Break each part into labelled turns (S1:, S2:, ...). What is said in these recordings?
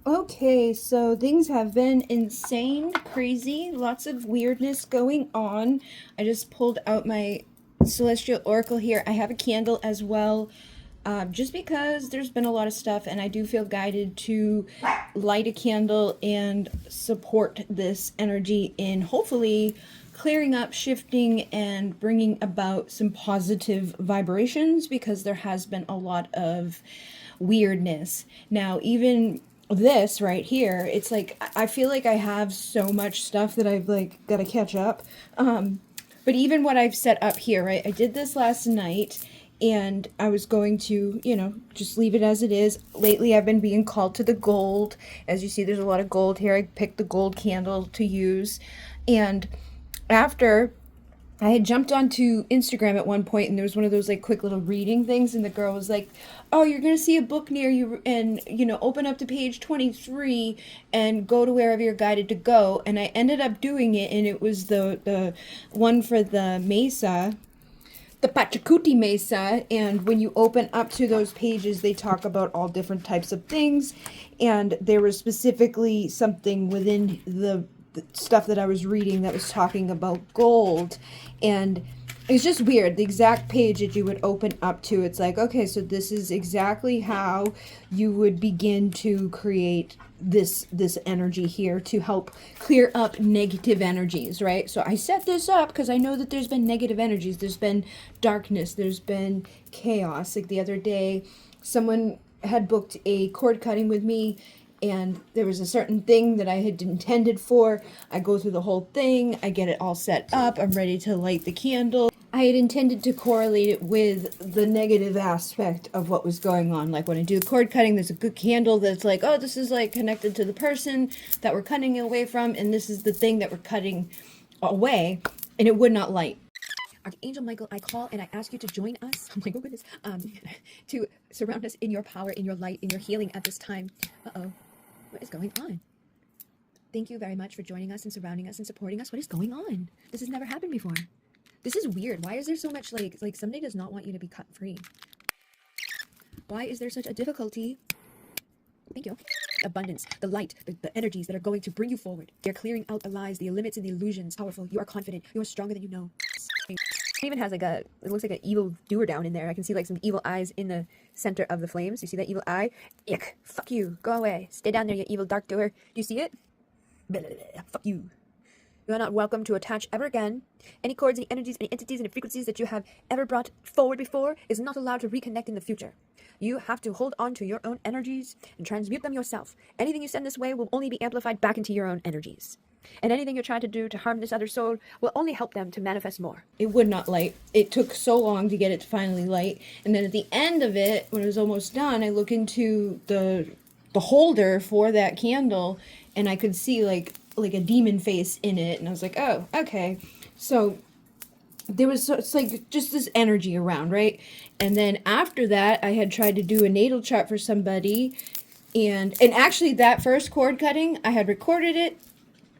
S1: Okay, so things have been insane, crazy, lots of weirdness going on. I just pulled out my Celestial Oracle here. I have a candle as well, just because there's been a lot of stuff, and I do feel guided to light a candle and support this energy in hopefully clearing up, shifting, and bringing about some positive vibrations because there has been a lot of weirdness. Now, even this right here, it's like I feel like I have so much stuff that I've like got to catch up. But even what I've set up here, right? I did this last night and I was going to, just leave it as it is. Lately, I've been being called to the gold. As you see, there's a lot of gold here. I picked the gold candle to use. And after I had jumped onto Instagram at one point, and there was one of those like quick little reading things, and the girl was like, "Oh, you're gonna see a book near you, and open up to page 23 and go to wherever you're guided to go." And I ended up doing it, and it was the one for the Mesa, the Pachacuti Mesa, and when you open up to those pages, they talk about all different types of things, and there was specifically something within the stuff that I was reading that was talking about gold, and it's just weird. The exact page that you would open up to, it's like, okay, so this is exactly how you would begin to create this energy here to help clear up negative energies, right? So I set this up because I know that there's been negative energies, there's been darkness, there's been chaos. Like the other day, someone had booked a cord cutting with me, and there was a certain thing that I had intended for. I go through the whole thing, I get it all set up, I'm ready to light the candle. I had intended to correlate it with the negative aspect of what was going on. Like when I do cord cutting, there's a good candle that's like, oh, this is like connected to the person that we're cutting away from, and this is the thing that we're cutting away, and it would not light. Archangel Michael, I call and I ask you to join us. I'm like, oh goodness, to surround us in your power, in your light, in your healing at this time. Uh-oh. What is going on? Thank you very much for joining us and surrounding us and supporting us. What is going on? This has never happened before. This is weird. Why is there so much like somebody does not want you to be cut free? Why is there such a difficulty? Thank you. Abundance, the light, the energies that are going to bring you forward. They're clearing out the lies, the limits, and the illusions. Powerful. You are confident. You are stronger than you know. It even has like it looks like an evil doer down in there. I can see like some evil eyes in the center of the flames. You see that evil eye? Ick. Fuck you. Go away. Stay down there, you evil dark doer. Do you see it? Blah, blah, blah. Fuck you. You are not welcome to attach ever again. Any cords, any energies, any entities, any frequencies that you have ever brought forward before is not allowed to reconnect in the future. You have to hold on to your own energies and transmute them yourself. Anything you send this way will only be amplified back into your own energies. And anything you're trying to do to harm this other soul will only help them to manifest more. It would not light. It took so long to get it to finally light. And then at the end of it, when it was almost done, I look into the holder for that candle, and I could see like a demon face in it, and I was like, oh, okay. So there was it's like just this energy around, right? And then after that, I had tried to do a natal chart for somebody, and actually that first cord cutting, I had recorded it.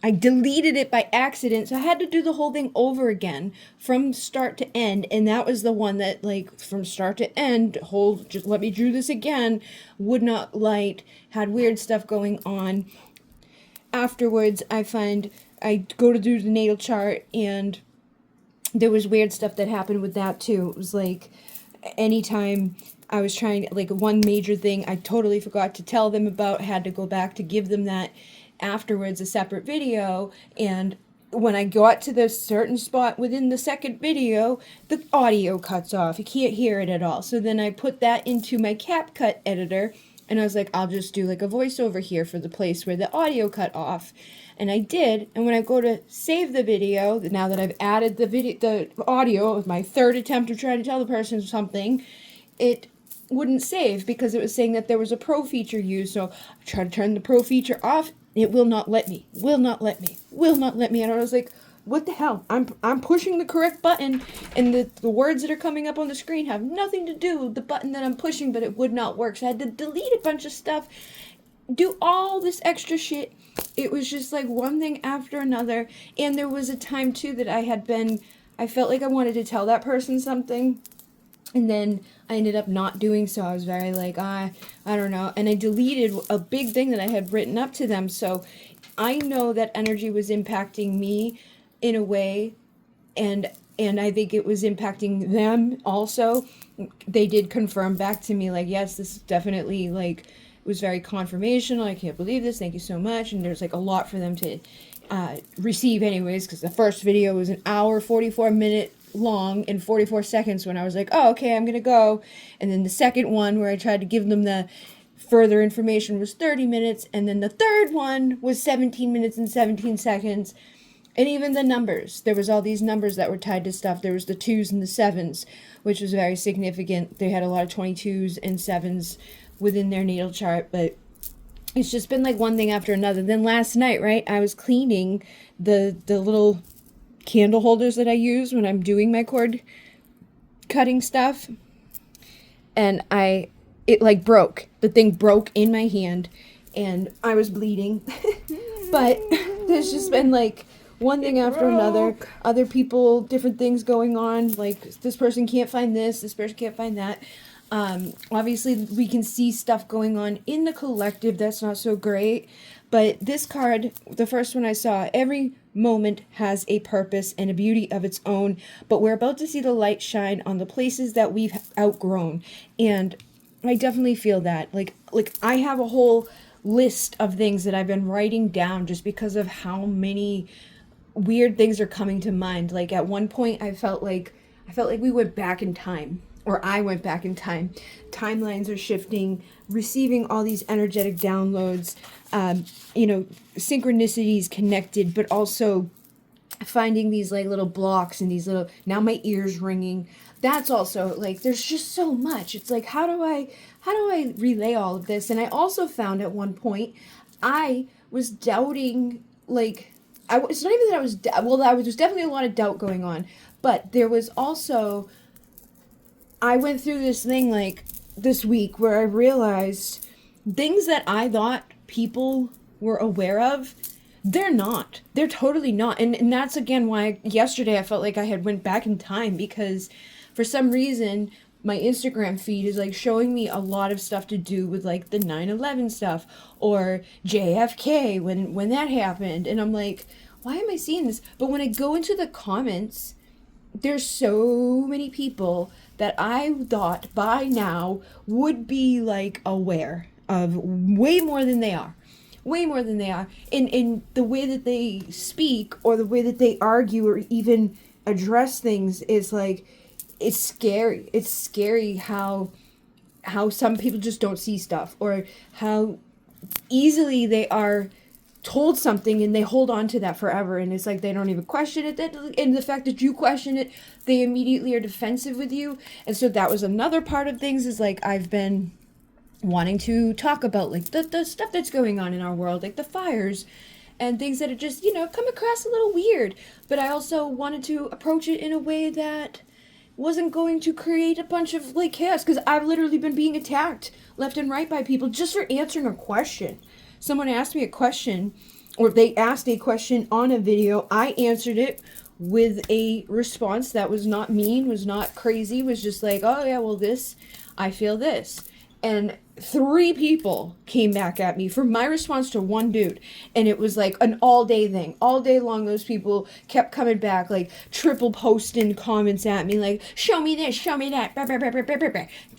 S1: I deleted it by accident, so I had to do the whole thing over again from start to end, and that was the one that, like, from start to end, just let me do this again, would not light, had weird stuff going on. Afterwards, I go to do the natal chart, and there was weird stuff that happened with that too. It was like anytime I was trying, like one major thing I totally forgot to tell them about, had to go back to give them that afterwards, a separate video, and when I got to the certain spot within the second video, the audio cuts off. You can't hear it at all. So then I put that into my CapCut editor, and I was like, I'll just do like a voiceover here for the place where the audio cut off. And I did, and when I go to save the video, now that I've added the audio of my third attempt to try to tell the person something, it wouldn't save because it was saying that there was a pro feature used. So I tried to turn the pro feature off. It will not let me, will not let me, will not let me. And I was like, what the hell? I'm pushing the correct button, and the words that are coming up on the screen have nothing to do with the button that I'm pushing, but it would not work. So I had to delete a bunch of stuff, do all this extra shit. It was just like one thing after another. And there was a time too that I felt like I wanted to tell that person something, And then I ended up not doing so. I was very like, I don't know. And I deleted a big thing that I had written up to them. So I know that energy was impacting me in a way, and I think it was impacting them also. They did confirm back to me like, yes, this is definitely like, it was very confirmational. I can't believe this. Thank you so much. And there's like a lot for them to receive anyways, because the first video was an hour 44-minute long and 44 seconds when I was like, oh, okay, I'm gonna go. And then the second one where I tried to give them the further information was 30 minutes, and then the third one was 17 minutes and 17 seconds. And even the numbers, there was all these numbers that were tied to stuff. There was the 2s and the 7s, which was very significant. They had a lot of 22s and 7s within their natal chart, but it's just been like one thing after another. Then last night, right, I was cleaning the little candle holders that I use when I'm doing my cord cutting stuff, and it like broke. The thing broke in my hand, and I was bleeding. But there's just been like one thing after another. Other people, different things going on. Like, this person can't find this person can't find that. Obviously we can see stuff going on in the collective that's not so great, but this card, the first one I saw, every moment has a purpose and a beauty of its own, but we're about to see the light shine on the places that we've outgrown. And I definitely feel that. Like I have a whole list of things that I've been writing down just because of how many weird things are coming to mind. Like, at one point I felt like we went back in time, or I went back in time. Timelines are shifting, receiving all these energetic downloads, synchronicities connected, but also finding these like little blocks and these little, now my ears ringing. That's also like, there's just so much. It's like, how do I relay all of this? And I also found at one point I was doubting, like, it's not even that I was, there's definitely a lot of doubt going on, but there was also, I went through this thing like this week where I realized things that I thought people were aware of, they're not. They're totally not. And that's again why yesterday I felt like I had went back in time, because for some reason my Instagram feed is like showing me a lot of stuff to do with like the 9/11 stuff or JFK when that happened. And I'm like, why am I seeing this? But when I go into the comments, there's so many people that I thought by now would be like aware of way more than they are. Way more than they are. In the way that they speak or the way that they argue or even address things is like, it's scary. It's scary how some people just don't see stuff, or how easily they are told something and they hold on to that forever, and it's like they don't even question it. And the fact that you question it, they immediately are defensive with you. And so that was another part of things, is like, I've been wanting to talk about like the stuff that's going on in our world, like the fires and things that are just, come across a little weird. But I also wanted to approach it in a way that wasn't going to create a bunch of like chaos, because I've literally been being attacked left and right by people just for answering a question. Someone asked me a question, or they asked a question on a video. I answered it with a response that was not mean, was not crazy, was just like, oh yeah, well I feel this. And 3 people came back at me for my response to one dude. And it was like an all-day thing. All day long, those people kept coming back, like triple posting comments at me, like, show me this, show me that,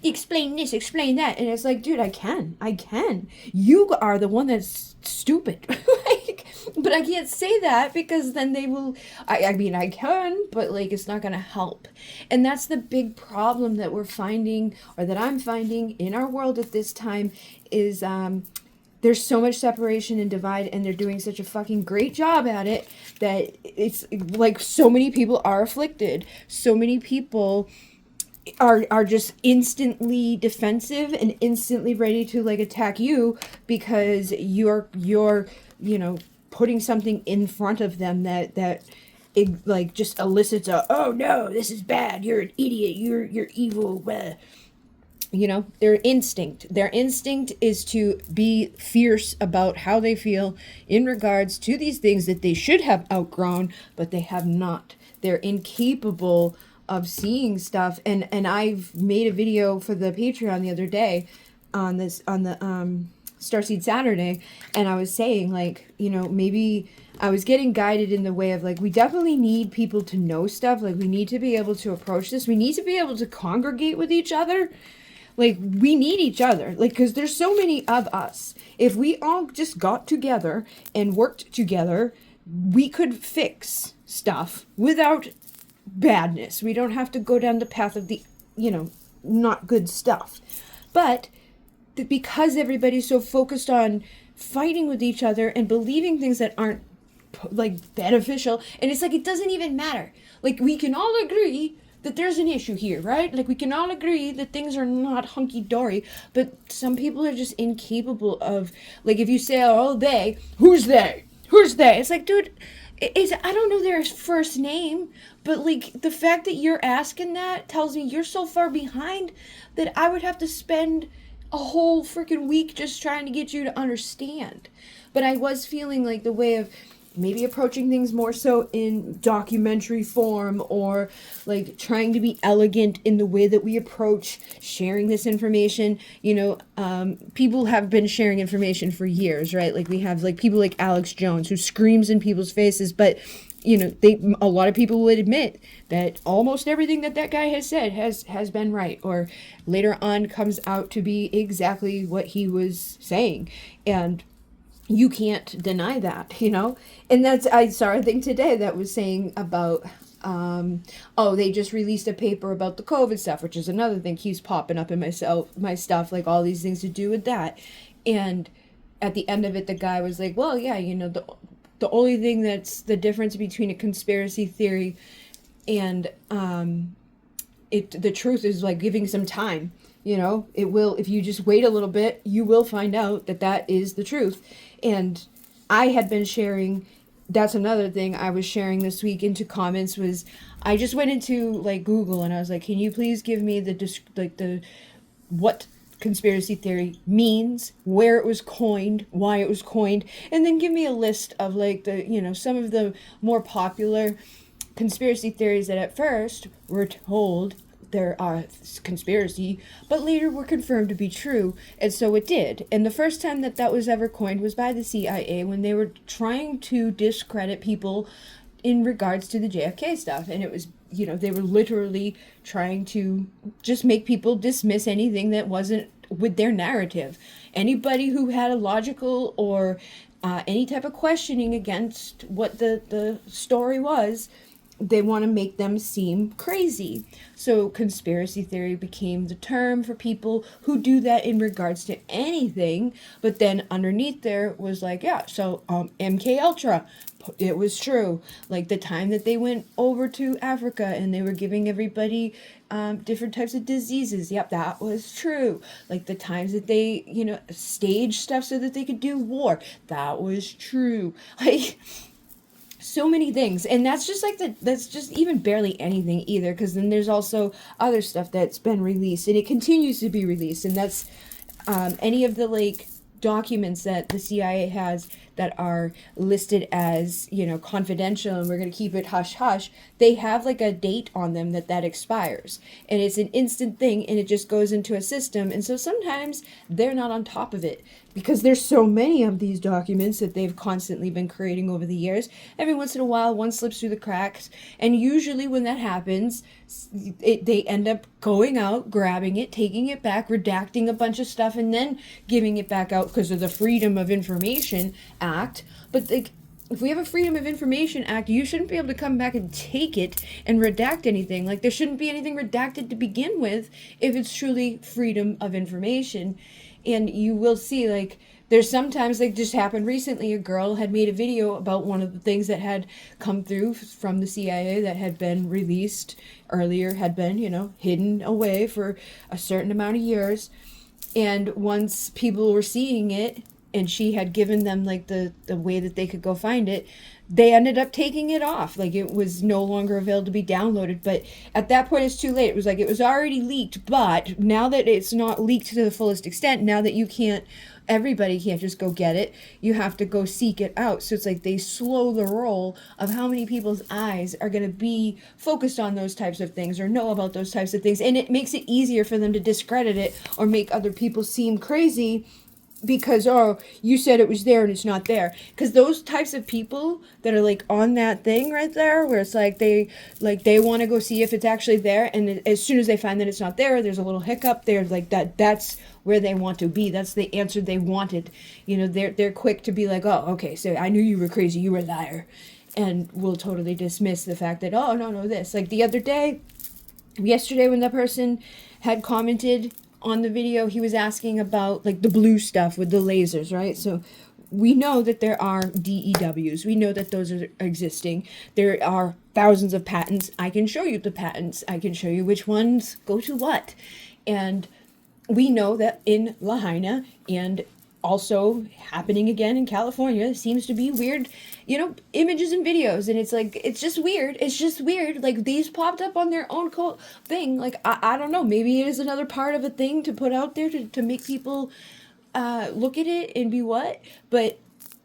S1: explain this, explain that. And it's like, dude, I can. You are the one that's stupid. But I can't say that, because then they will, I mean, I can, but like, it's not going to help. And that's the big problem that we're finding, or that I'm finding in our world at this time, is there's so much separation and divide, and they're doing such a fucking great job at it that it's like so many people are afflicted. So many people are just instantly defensive and instantly ready to like attack you, because you're putting something in front of them that it like just elicits a, oh no, this is bad, you're an idiot, you're evil. Their instinct is to be fierce about how they feel in regards to these things that they should have outgrown, but they have not. They're incapable of seeing stuff. And I've made a video for the Patreon the other day on the Starseed Saturday, and I was saying, like, you know, maybe I was getting guided in the way of, like, we definitely need people to know stuff. Like, we need to be able to approach this. We need to be able to congregate with each other. Like, we need each other. Like, because there's so many of us. If we all just got together and worked together, we could fix stuff without badness. We don't have to go down the path of the, you know, not good stuff. But because everybody's so focused on fighting with each other and believing things that aren't, like, beneficial, and it's like, it doesn't even matter. Like, we can all agree that there's an issue here, right? Like, we can all agree that things are not hunky-dory, but some people are just incapable of, like, if you say, oh, they, who's they? Who's they? It's like, dude, I don't know their first name, but, like, the fact that you're asking that tells me you're so far behind that I would have to spend a whole freaking week just trying to get you to understand. But I was feeling like the way of maybe approaching things more so in documentary form, or like trying to be elegant in the way that we approach sharing this information. You know, people have been sharing information for years, right? Like, we have, like, people like Alex Jones who screams in people's faces, but, you know, a lot of people would admit that almost everything that guy has said has been right, or later on comes out to be exactly what he was saying. And you can't deny that, you know? And I saw a thing today that was saying about, they just released a paper about the COVID stuff, which is another thing keeps popping up in my stuff, like all these things to do with that. And at the end of it, the guy was like, well, yeah, you know, the only thing that's the difference between a conspiracy theory and the truth is, like, giving some time. You know, it will, if you just wait a little bit, you will find out that is the truth. And I had been sharing, that's another thing I was sharing this week into comments, was I just went into, like, Google, and I was like, can you please give me the what conspiracy theory means, where it was coined, why it was coined, and then give me a list of, like, the, you know, some of the more popular conspiracy theories that at first were told there are conspiracy, but later were confirmed to be true. And so it did. And the first time that was ever coined was by the CIA, when they were trying to discredit people in regards to the JFK stuff. And it was, you know, they were literally trying to just make people dismiss anything that wasn't with their narrative. Anybody who had a logical or any type of questioning against what the story was, they want to make them seem crazy. So conspiracy theory became the term for people who do that in regards to anything. But then underneath there was like, yeah, so MK Ultra, it was true. Like, the time that they went over to Africa and they were giving everybody different types of diseases, yep, that was true. Like, the times that they, you know, staged stuff so that they could do war, that was true. Like, so many things. And that's just like that's just even barely anything either, because then there's also other stuff that's been released and it continues to be released, and that's any of the, like, documents that the CIA has that are listed as, you know, confidential and we're going to keep it hush hush, they have, like, a date on them that expires, and it's an instant thing, and it just goes into a system. And so sometimes they're not on top of it because there's so many of these documents that they've constantly been creating over the years. Every once in a while one slips through the cracks, and usually when that happens, they end up going out, grabbing it, taking it back, redacting a bunch of stuff, and then giving it back out because of the Freedom of Information Act. But, like, if we have a Freedom of Information Act, you shouldn't be able to come back and take it and redact anything. Like, there shouldn't be anything redacted to begin with if it's truly freedom of information. And you will see, like, there's sometimes, like, just happened recently, a girl had made a video about one of the things that had come through from the CIA that had been released earlier, had been, you know, hidden away for a certain amount of years. And once people were seeing it, and she had given them, like, the way that they could go find it, they ended up taking it off. Like, it was no longer available to be downloaded. But at that point, it's too late. It was like, it was already leaked, but now that it's not leaked to the fullest extent, now that you can't everybody can't just go get it. You have to go seek it out. So it's like they slow the roll of how many people's eyes are going to be focused on those types of things or know about those types of things. And it makes it easier for them to discredit it or make other people seem crazy because, oh, you said it was there and it's not there. Because those types of people that are like on that thing right there where it's like they want to go see if it's actually there, and as soon as they find that it's not there, there's a little hiccup. They're like that's where they want to be. That's the answer they wanted. You know, they're quick to be like, oh, okay, so I knew you were crazy, you were a liar, and we'll totally dismiss the fact that, oh, no, this. Like the other day, yesterday, when that person had commented on the video, he was asking about like the blue stuff with the lasers, right? So we know that there are DEWs. We know that those are existing. There are thousands of patents. I can show you the patents. I can show you which ones go to what. And we know that in Lahaina and also happening again in California seems to be weird, you know, images and videos, and it's like it's just weird. Like these popped up on their own thing. Like I don't know, maybe it is another part of a thing to put out there to make people look at it and be what, but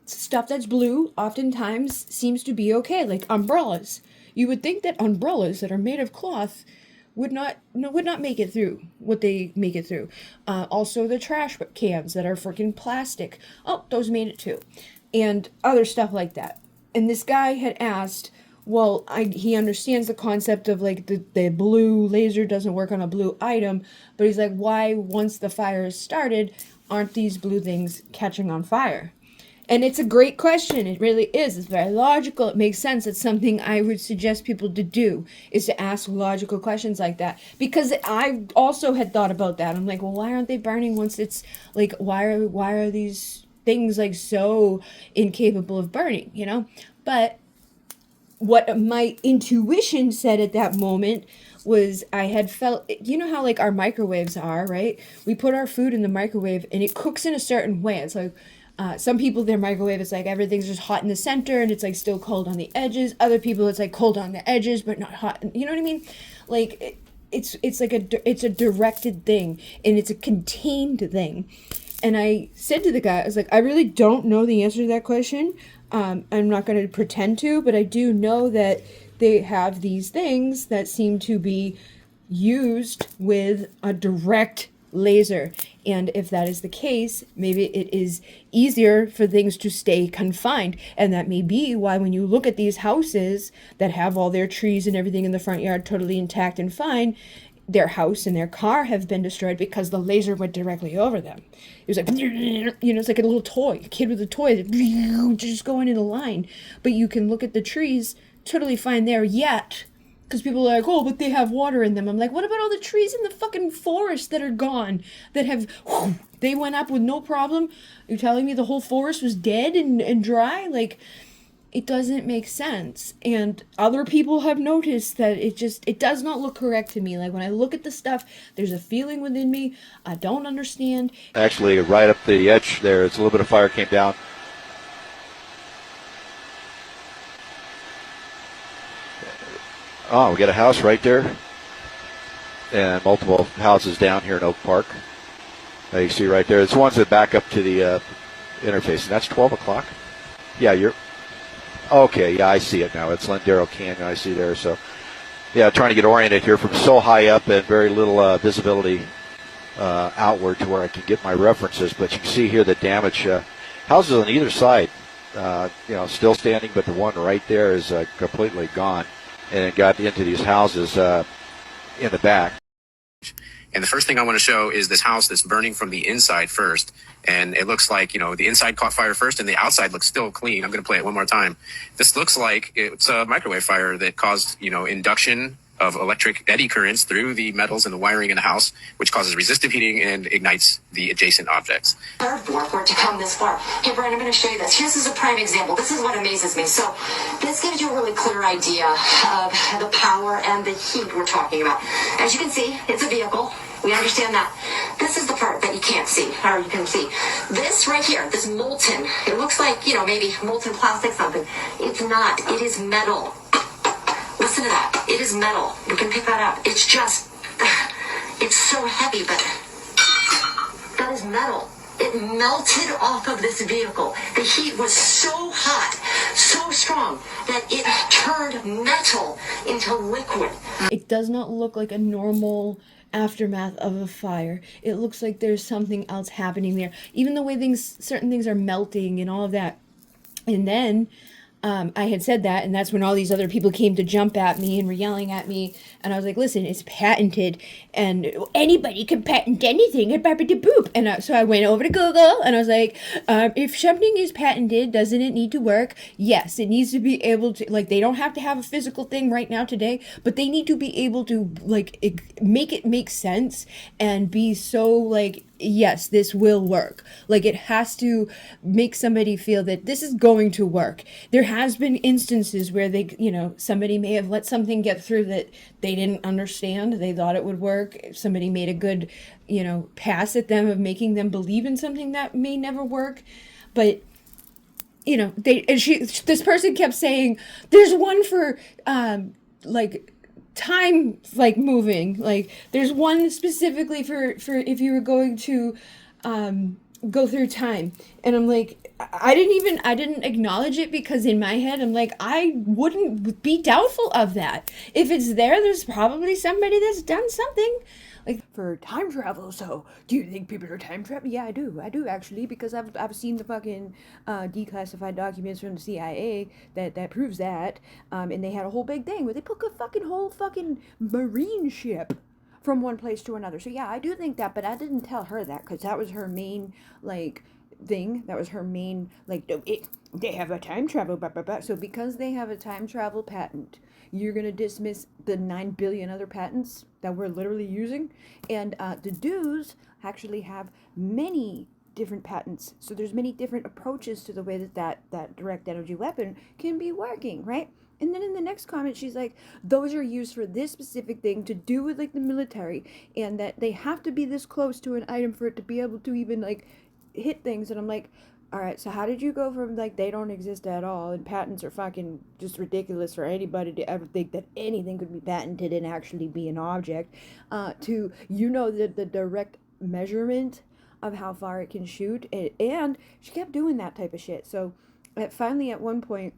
S1: stuff that's blue oftentimes seems to be okay. Like umbrellas, you would think that umbrellas that are made of cloth would not make it through what they make it through. Also the trash cans that are freaking plastic. Oh, those made it too. And other stuff like that. And this guy had asked, well, he understands the concept of like the blue laser doesn't work on a blue item, but he's like, why once the fire is started, aren't these blue things catching on fire? And it's a great question. It really is. It's very logical. It makes sense. It's something I would suggest people to do, is to ask logical questions like that. Because I also had thought about that. I'm like, well, why aren't they burning once it's like, why are these things like so incapable of burning, you know? But what my intuition said at that moment was I had felt, you know how like our microwaves are, right? We put our food in the microwave and it cooks in a certain way. It's like, some people, their microwave is like everything's just hot in the center and it's like still cold on the edges. Other people, it's like cold on the edges but not hot. You know what I mean? Like it's like it's a directed thing and it's a contained thing. And I said to the guy, I was like, I really don't know the answer to that question. I'm not going to pretend to, but I do know that they have these things that seem to be used with a direct laser. And if that is the case, maybe it is easier for things to stay confined. And that may be why when you look at these houses that have all their trees and everything in the front yard totally intact and fine, their house and their car have been destroyed because the laser went directly over them. It was like, you know, it's like a little toy, a kid with a toy that just going in a line. But you can look at the trees totally fine there yet. Because people are like, oh, but they have water in them. I'm like, what about all the trees in the fucking forest that are gone? That have, they went up with no problem? You're telling me the whole forest was dead and dry? Like, it doesn't make sense. And other people have noticed that it does not look correct to me. Like, when I look at the stuff, there's a feeling within me I don't understand.
S2: Actually, right up the edge there, it's a little bit of fire came down. Oh, we got a house right there, and multiple houses down here in Oak Park. You see right there, it's ones that back up to the interface, and that's 12 o'clock. Yeah, you're okay. Yeah, I see it now. It's Lindero Canyon. I see there. So, yeah, trying to get oriented here from so high up and very little visibility outward to where I can get my references. But you can see here the damage. Houses on either side, still standing, but the one right there is completely gone. And it got into these houses in the back.
S3: And the first thing I want to show is this house that's burning from the inside first. And it looks like, the inside caught fire first and the outside looks still clean. I'm going to play it one more time. This looks like it's a microwave fire that caused, induction of electric eddy currents through the metals and the wiring in the house, which causes resistive heating and ignites the adjacent objects.
S4: For it to come this far. Hey, Brian, I'm going to show you this. This is a prime example. This is what amazes me. So this gives you a really clear idea of the power and the heat we're talking about. As you can see, it's a vehicle. We understand that. This is the part that you can't see, or you can see. This right here, this molten, it looks like, maybe molten plastic something. It's not. It is metal. Listen to that. It is metal. You can pick that up. It's just, it's so heavy, but that is metal. It melted off of this vehicle. The heat was so hot, so strong, that it turned metal into liquid.
S1: It does not look like a normal aftermath of a fire. It looks like there's something else happening there. Even the way certain things are melting and all of that. And then I had said that, and that's when all these other people came to jump at me and were yelling at me. And I was like, listen, it's patented, and anybody can patent anything. And so I went over to Google, and I was like, if something is patented, doesn't it need to work? Yes, it needs to be able to, like, they don't have to have a physical thing right now today, but they need to be able to, like, make it make sense and be so, like, yes, this will work. Like, it has to make somebody feel that this is going to work. There has been instances where they, somebody may have let something get through that they didn't understand. They thought it would work. Somebody made a good, pass at them of making them believe in something that may never work. But, this person kept saying, there's one for, time, like, moving, like there's one specifically for if you were going to go through time. And I'm like, I didn't acknowledge it, because in my head I'm like, I wouldn't be doubtful of that. If it's there's probably somebody that's done something like for time travel. So do you think people are time traveling? Yeah, I do actually, because I've seen the fucking declassified documents from the CIA that proves that, and they had a whole big thing where they put a whole fucking marine ship from one place to another. So yeah, I do think that, but I didn't tell her that, because that was her main, like, thing. That was her main, like, they have a time travel, blah, blah, blah. So because they have a time travel patent, you're going to dismiss the 9 billion other patents that we're literally using. And the dudes actually have many different patents. So there's many different approaches to the way that direct energy weapon can be working, right? And then in the next comment, she's like, those are used for this specific thing to do with, like, the military, and that they have to be this close to an item for it to be able to even, like, hit things. And I'm like, all right, so how did you go from, like, they don't exist at all and patents are fucking just ridiculous for anybody to ever think that anything could be patented and actually be an object, to, the direct measurement of how far it can shoot. And she kept doing that type of shit. So finally at one point,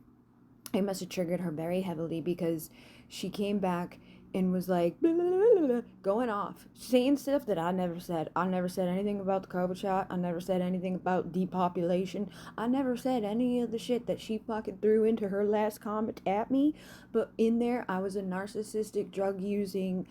S1: it must have triggered her very heavily, because she came back and was like, blah, blah, blah, blah, going off, saying stuff that I never said. I never said anything about the COVID shot. I never said anything about depopulation. I never said any of the shit that she fucking threw into her last comment at me. But in there, I was a narcissistic, drug-using,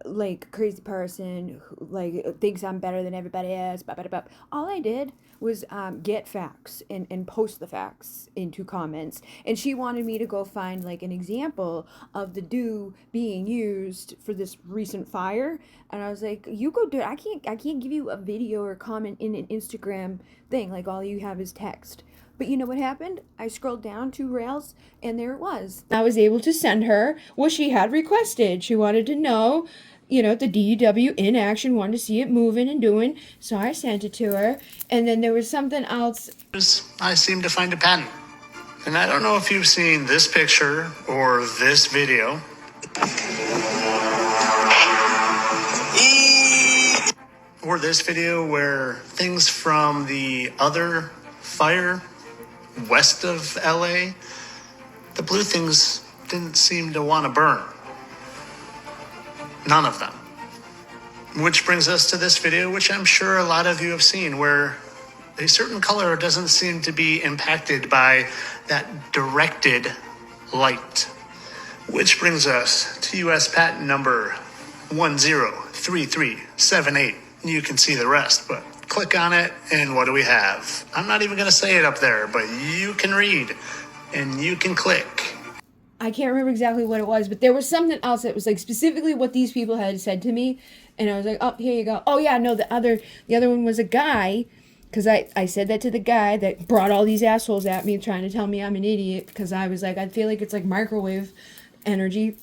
S1: like, crazy person who, like, thinks I'm better than everybody else. Blah, blah, blah. All I did was get facts and post the facts into comments. And she wanted me to go find, like, an example of the dew being used for this recent fire. And I was like, you go do it. I can't give you a video or comment in an Instagram thing. Like, all you have is text. But you know what happened? I scrolled down 2 rails, and there it was. I was able to send her what she had requested. She wanted to know, the DEW in action, wanted to see it moving and doing. So I sent it to her. And then there was something else.
S5: I seem to find a patent. And I don't know if you've seen this picture or this video. Or this video where things from the other fire west of LA, the blue things didn't seem to want to burn. None of them. Which brings us to this video, which I'm sure a lot of you have seen, where a certain color doesn't seem to be impacted by that directed light. Which brings us to US patent number 103378. You can see the rest, but click on it, and what do we have? I'm not even going to say it up there, but you can read, and you can click.
S1: I can't remember exactly what it was, but there was something else that was, like, specifically what these people had said to me. And I was like, oh, here you go. Oh, yeah, no, the other one was a guy, because I said that to the guy that brought all these assholes at me trying to tell me I'm an idiot, because I was like, I feel like it's like microwave energy.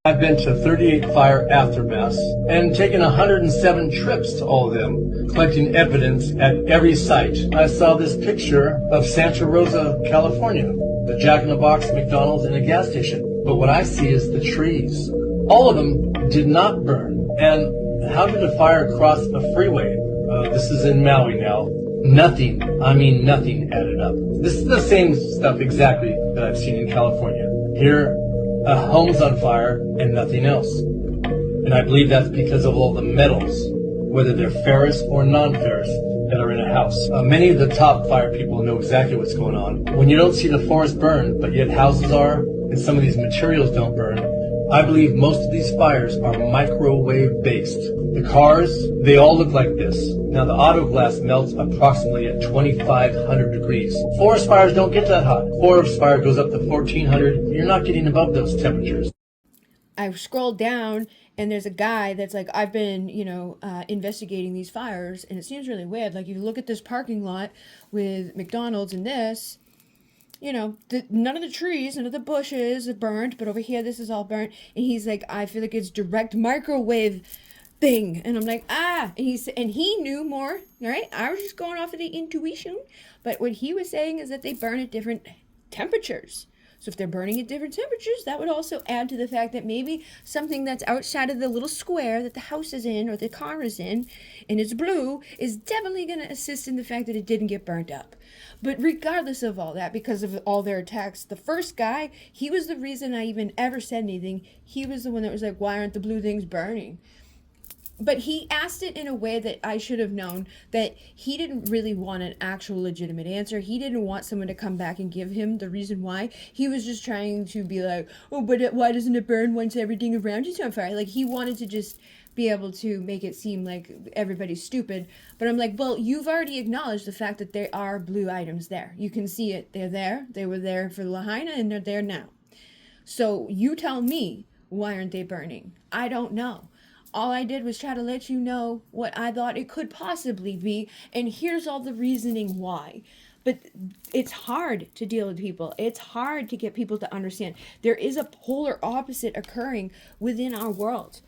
S6: I've been to 38 fire aftermaths and taken 107 trips to all of them, collecting evidence at every site. I saw this picture of Santa Rosa, California, the Jack-in-the-Box, McDonald's, and a gas station. But what I see is the trees. All of them did not burn. And how did a fire cross a freeway This is in Maui now. Nothing, I mean nothing added up. This is the same stuff exactly that I've seen in California. Here, a home's on fire and nothing else. And I believe that's because of all the metals, whether they're ferrous or non-ferrous, that are in a house. Many of the top fire people know exactly what's going on. When you don't see the forest burn, but yet houses are, and some of these materials don't burn, I believe most of these fires are microwave-based. The cars, they all look like this. Now, the auto glass melts approximately at 2,500 degrees. Forest fires don't get that hot. Forest fire goes up to 1,400. You're not getting above those temperatures.
S1: I scrolled down and there's a guy that's like, I've been, investigating these fires, and it seems really weird. Like, you look at this parking lot with McDonald's and this, none of the trees, none of the bushes are burnt, but over here, this is all burnt. And he's like, I feel like it's direct microwave thing. And I'm like, and he knew more, right? I was just going off of the intuition. But what he was saying is that they burn at different temperatures. So if they're burning at different temperatures, that would also add to the fact that maybe something that's outside of the little square that the house is in or the car is in, and it's blue, is definitely going to assist in the fact that it didn't get burnt up. But regardless of all that, because of all their attacks, the first guy, he was the reason I even ever said anything. He was the one that was like, why aren't the blue things burning? But he asked it in a way that I should have known that he didn't really want an actual legitimate answer. He didn't want someone to come back and give him the reason why. He was just trying to be like, oh, but why doesn't it burn once everything around is on fire? Like, he wanted to just be able to make it seem like everybody's stupid. But I'm like, well, you've already acknowledged the fact that there are blue items there. You can see it. They're there. They were there for Lahaina, and they're there now. So you tell me, why aren't they burning? I don't know. All I did was try to let you know what I thought it could possibly be, and here's all the reasoning why. But it's hard to deal with people. It's hard to get people to understand. There is a polar opposite occurring within our world.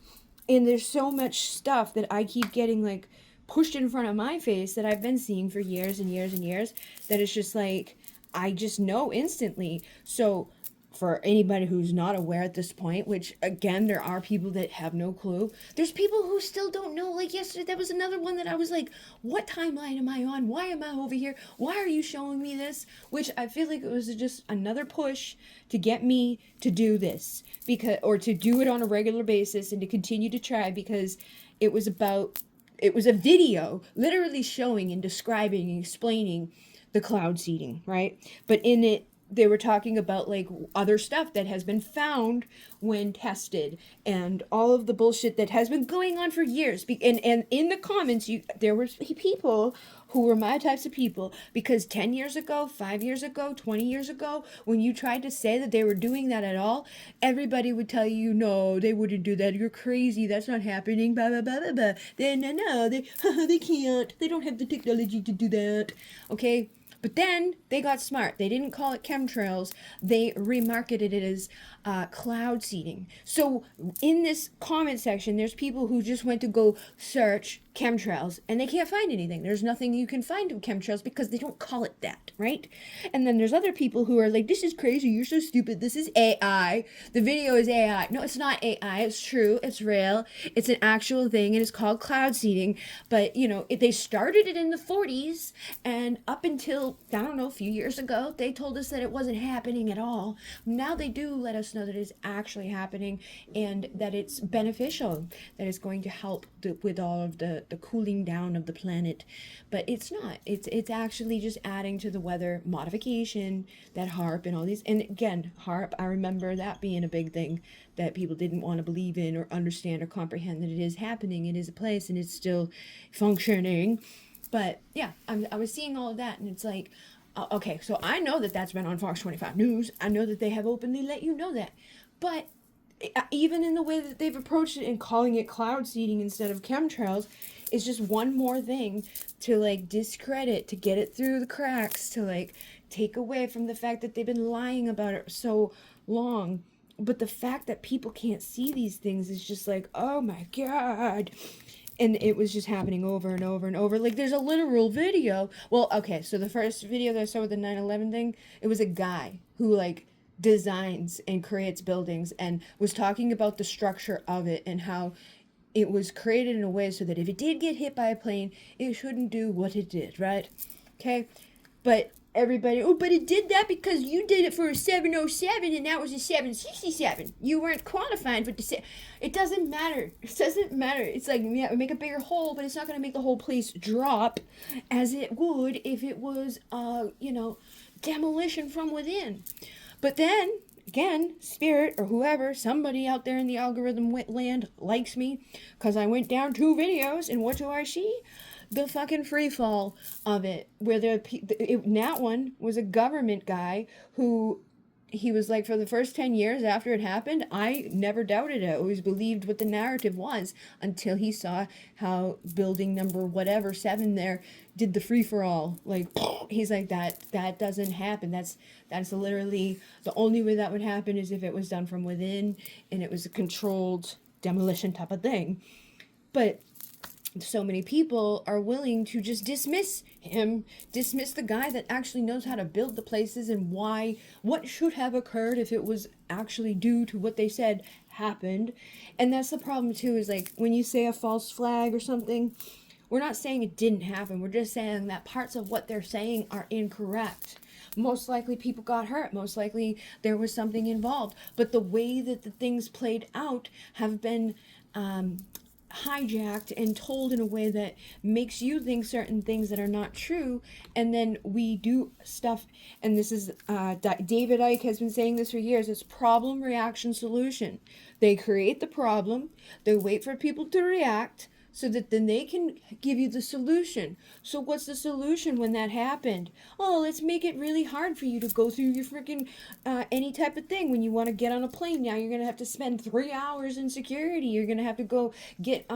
S1: And there's so much stuff that I keep getting like pushed in front of my face that I've been seeing for years and years and years, that it's just like, I just know instantly. So for anybody who's not aware at this point, which again, there are people that have no clue. There's people who still don't know. Like yesterday, there was another one that I was like, what timeline am I on? Why am I over here? Why are you showing me this? Which I feel like it was just another push to get me to do this, or to do it on a regular basis and to continue to try, because it was a video literally showing and describing and explaining the cloud seeding, right? But in it, they were talking about like other stuff that has been found when tested, and all of the bullshit that has been going on for years. And in the comments, there were people who were my types of people, because 10 years ago, 5 years ago, 20 years ago, when you tried to say that they were doing that at all, everybody would tell you, no, they wouldn't do that. You're crazy. That's not happening. Blah, blah, blah, blah, blah. They can't. They don't have the technology to do that. Okay. But then they got smart. They didn't call it chemtrails. They remarketed it as cloud seeding. So in this comment section, there's people who just went to go search chemtrails, and they can't find anything. There's nothing you can find of chemtrails because they don't call it that, right? And then there's other people who are like, this is crazy. You're so stupid. This is AI. The video is AI. No, it's not AI. It's true. It's real. It's an actual thing, and it's called cloud seeding. But, they started it in the 40s, and up until, I don't know, a few years ago, they told us that it wasn't happening at all. Now they do let us know that it's actually happening, and that it's beneficial, that it's going to help with all of the cooling down of the planet. But it's not. It's actually just adding to the weather modification, that HARP and all these. And again, HARP, I remember that being a big thing that people didn't want to believe in or understand or comprehend, that it is happening, it is a place, and it's still functioning. But yeah, I was seeing all of that, and it's like, okay, so I know that that's been on Fox 25 News. I know that they have openly let you know that. But even in the way that they've approached it and calling it cloud seeding instead of chemtrails, is just one more thing to like discredit, to get it through the cracks, to like take away from the fact that they've been lying about it so long. But the fact that people can't see these things is just like, oh my God. And it was just happening over and over and over. Like, there's a literal video. Well, okay, so the first video that I saw with the 9/11 thing, it was a guy who, like, designs and creates buildings and was talking about the structure of it and how it was created in a way so that if it did get hit by a plane, it shouldn't do what it did, right? Okay? But everybody, oh, but it did that because you did it for a 707 and that was a 767. You weren't qualifying for the... It doesn't matter. It doesn't matter. It's like, yeah, make a bigger hole, but it's not going to make the whole place drop as it would if it was, demolition from within. But then, again, Spirit or whoever, somebody out there in the algorithm land likes me because I went down 2 videos, and what do I see? The fucking free fall of it, where that one was a government guy who, he was like, for the first 10 years after it happened, I never doubted it. I always believed what the narrative was until he saw how building number whatever 7 there did the free for all. Like, he's like, that doesn't happen. That's literally the only way that would happen is if it was done from within and it was a controlled demolition type of thing. But so many people are willing to just dismiss the guy that actually knows how to build the places and what should have occurred if it was actually due to what they said happened. And that's the problem too, is like when you say a false flag or something, we're not saying it didn't happen. We're just saying that parts of what they're saying are incorrect. Most likely people got hurt. Most likely there was something involved. But the way that the things played out have been hijacked and told in a way that makes you think certain things that are not true, and then we do stuff, and this is David Icke has been saying this for years, it's problem, reaction, solution. They create the problem, they wait for people to react so that then they can give you the solution. So what's the solution when that happened? Oh, let's make it really hard for you to go through your freaking any type of thing. When you want to get on a plane now, you're going to have to spend 3 hours in security. You're going to have to go get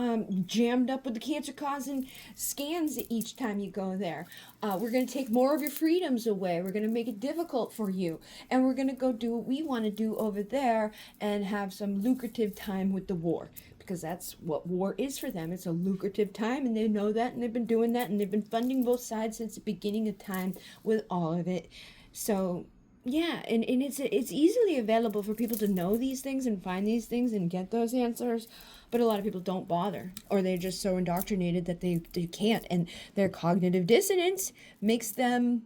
S1: jammed up with the cancer-causing scans each time you go there. We're going to take more of your freedoms away. We're going to make it difficult for you. And we're going to go do what we want to do over there and have some lucrative time with the war. Because that's what war is for them. It's a lucrative time, and they know that, and they've been doing that, and they've been funding both sides since the beginning of time with all of it. So yeah, and it's easily available for people to know these things and find these things and get those answers, but a lot of people don't bother, or they're just so indoctrinated that they can't, and their cognitive dissonance makes them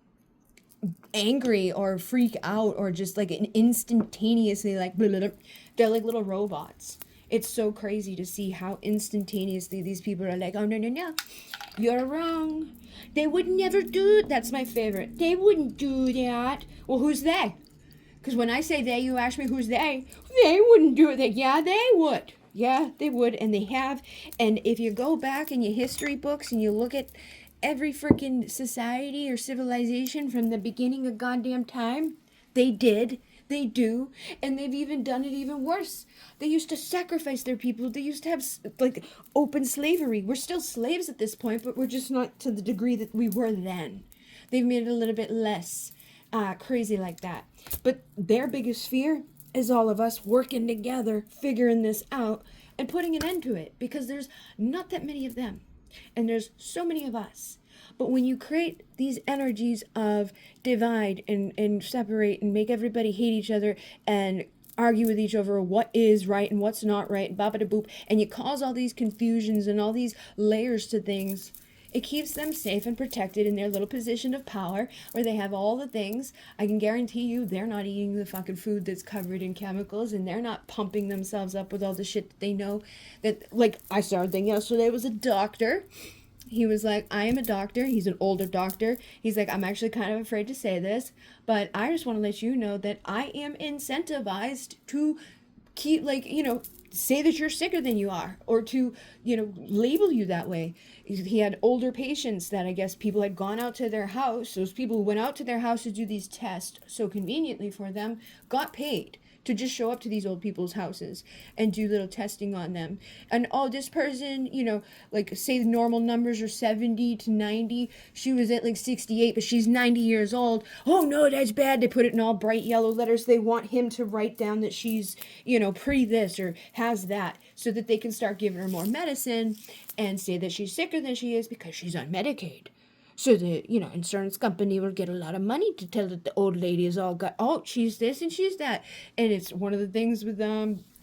S1: angry or freak out or just like instantaneously like blah, blah, blah. They're like little robots. It's so crazy to see how instantaneously these people are like, oh, no, you're wrong. They would never do it. That's my favorite. They wouldn't do that. Well, who's they? Because when I say they, you ask me who's they. They wouldn't do it. Yeah, they would. Yeah, they would, and they have. And if you go back in your history books and you look at every freaking society or civilization from the beginning of goddamn time, they did. They do, and they've even done it even worse. They used to sacrifice their people. They used to have like open slavery. We're still slaves at this point, but we're just not to the degree that we were then. They've made it a little bit less crazy like that. But their biggest fear is all of us working together, figuring this out, and putting an end to it, because there's not that many of them, and there's so many of us. But when you create these energies of divide and separate and make everybody hate each other and argue with each other what is right and what's not right, and boop, and you cause all these confusions and all these layers to things, it keeps them safe and protected in their little position of power where they have all the things. I can guarantee you they're not eating the fucking food that's covered in chemicals, and they're not pumping themselves up with all the shit that they know. That, like, I started thinking yesterday was a doctor. He was like, I am a doctor. He's an older doctor. He's like, I'm actually kind of afraid to say this, but I just want to let you know that I am incentivized to keep, like, say that you're sicker than you are, or to, label you that way. He had older patients that I guess people had gone out to their house. Those people who went out to their house to do these tests so conveniently for them got paid to just show up to these old people's houses and do little testing on them. And, oh, this person, like, say the normal numbers are 70 to 90. She was at, like, 68, but she's 90 years old. Oh, no, that's bad. They put it in all bright yellow letters. They want him to write down that she's, pre-this or has that, so that they can start giving her more medicine and say that she's sicker than she is because she's on Medicaid. So the, insurance company will get a lot of money to tell that the old lady has all got, oh, she's this and she's that. And it's one of the things with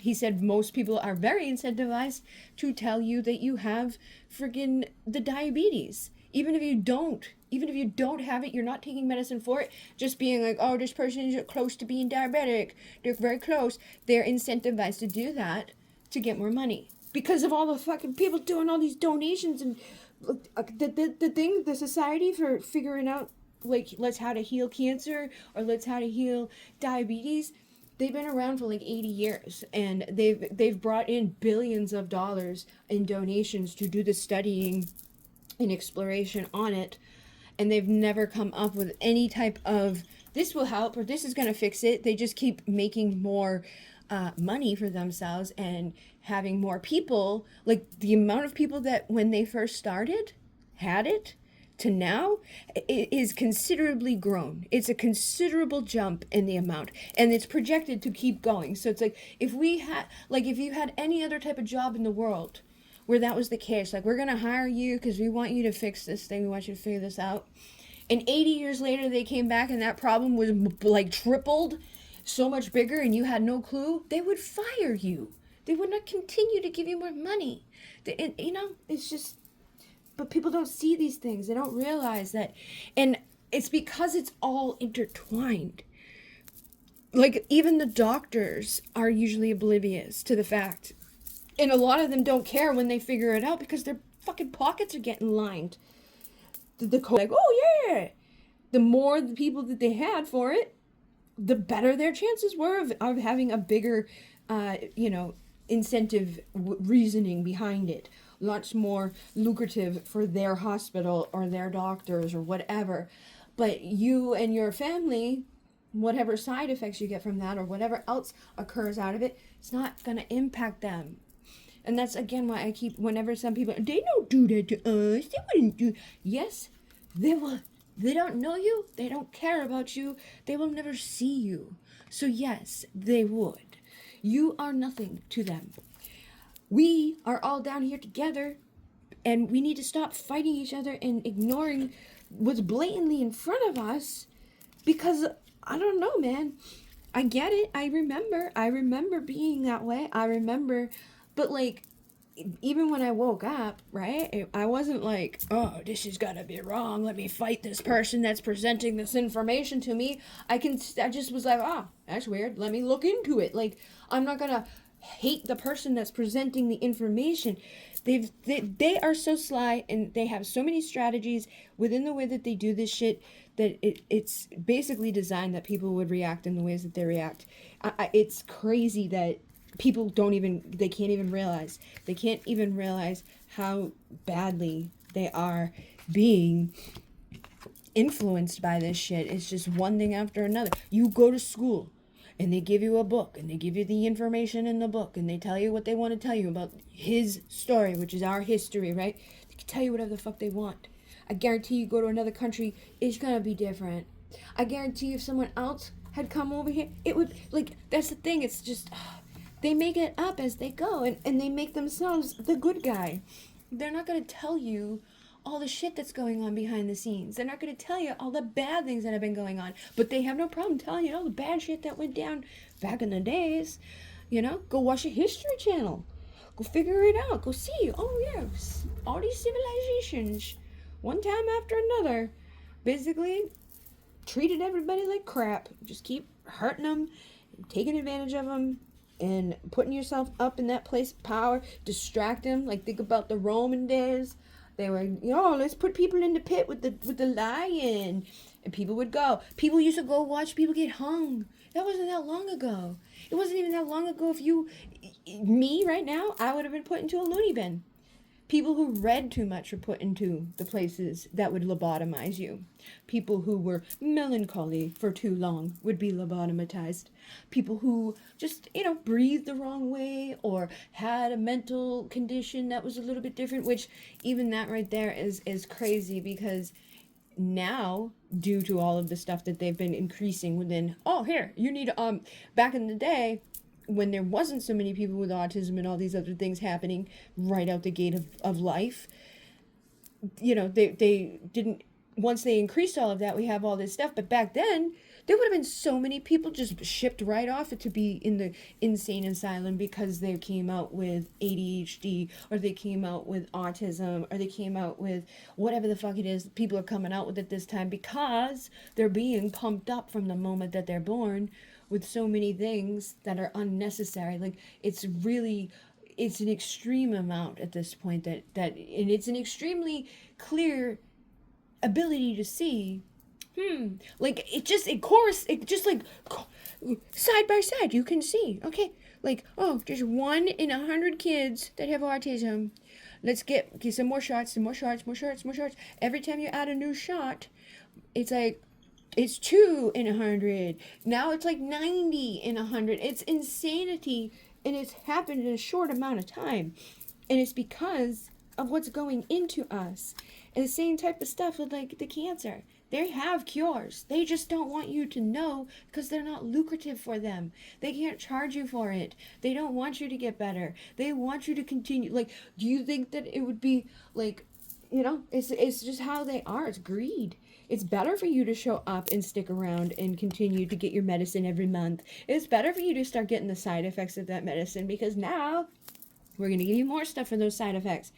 S1: He said most people are very incentivized to tell you that you have friggin' the diabetes. Even if you don't have it, you're not taking medicine for it, just being like, oh, this person is close to being diabetic. They're very close. They're incentivized to do that to get more money. Because of all the fucking people doing all these donations and the society for figuring out, like, let's how to heal cancer or let's how to heal diabetes. They've been around for like 80 years, and they've brought in billions of dollars in donations to do the studying and exploration on it, and they've never come up with any type of this will help or this is going to fix it. They just keep making more money for themselves and having more people. Like the amount of people that when they first started had it to now, it is considerably grown. It's a considerable jump in the amount, and it's projected to keep going. So it's like if you had any other type of job in the world where that was the case, like, we're gonna hire you because we want you to fix this thing, we want you to figure this out, and 80 years later they came back and that problem was like tripled, so much bigger, and you had no clue, they would fire you. They would not continue to give you more money. It's just, but people don't see these things. They don't realize that. And it's because it's all intertwined. Like, even the doctors are usually oblivious to the fact. And a lot of them don't care when they figure it out because their fucking pockets are getting lined. Like, oh yeah. The more the people that they had for it, the better their chances were of having a bigger, incentive reasoning behind it. Lots more lucrative for their hospital or their doctors or whatever. But you and your family, whatever side effects you get from that or whatever else occurs out of it, it's not going to impact them. And that's, again, why I keep, whenever some people, they don't do that to us, they wouldn't do, yes, they would. They don't know you, they don't care about you, they will never see you. So yes, they would. You are nothing to them. We are all down here together, and we need to stop fighting each other and ignoring what's blatantly in front of us, because I don't know, man. I get it. I remember being that way. But like, even when I woke up, right, I wasn't like, oh, this is gotta be wrong, let me fight this person that's presenting this information to me. I just was like, oh, that's weird, let me look into it. Like, I'm not gonna hate the person that's presenting the information. They are so sly, and they have so many strategies within the way that they do this shit that it's basically designed that people would react in the ways that they react. It's crazy that people can't even realize how badly they are being influenced by this shit. It's just one thing after another. You go to school and they give you a book and they give you the information in the book and they tell you what they want to tell you about his story, which is our history, right? They can tell you whatever the fuck they want. I guarantee you go to another country, it's gonna be different. I guarantee if someone else had come over here, it would, like, that's the thing, it's just, they make it up as they go, and they make themselves the good guy. They're not going to tell you all the shit that's going on behind the scenes. They're not going to tell you all the bad things that have been going on. But they have no problem telling you all the bad shit that went down back in the days. Go watch a History Channel. Go figure it out. Go see. Oh, yes. All these civilizations, one time after another, basically treated everybody like crap. Just keep hurting them, taking advantage of them, and putting yourself up in that place of power, distract them. Like, think about the Roman days. They were, let's put people in the pit with the lion, and people would go. People used to go watch people get hung. That wasn't that long ago. It wasn't even that long ago. Me right now, I would have been put into a loony bin. People who read too much were put into the places that would lobotomize you. People who were melancholy for too long would be lobotomized. People who just, breathed the wrong way or had a mental condition that was a little bit different, which even that right there is crazy, because now, due to all of the stuff that they've been increasing within, you need, back in the day, when there wasn't so many people with autism and all these other things happening right out the gate of life, they didn't once they increased all of that, we have all this stuff. But back then, there would have been so many people just shipped right off to be in the insane asylum because they came out with ADHD, or they came out with autism, or they came out with whatever the fuck it is people are coming out with at this time, because they're being pumped up from the moment that they're born with so many things that are unnecessary. Like, it's an extreme amount at this point, and it's an extremely clear ability to see, like, side by side you can see, okay, like, oh, there's 1 in 100 kids that have autism. Let's get some more shots. Every time you add a new shot, it's like, it's 2 in 100. Now it's like 90 in 100. It's insanity, and it's happened in a short amount of time, and it's because of what's going into us. And the same type of stuff with, like, the cancer. They have cures. They just don't want you to know because they're not lucrative for them. They can't charge you for it. They don't want you to get better. They want you to continue. Like, do you think that it would be, like, it's just how they are. It's greed. It's better for you to show up and stick around and continue to get your medicine every month. It's better for you to start getting the side effects of that medicine, because now we're going to give you more stuff for those side effects.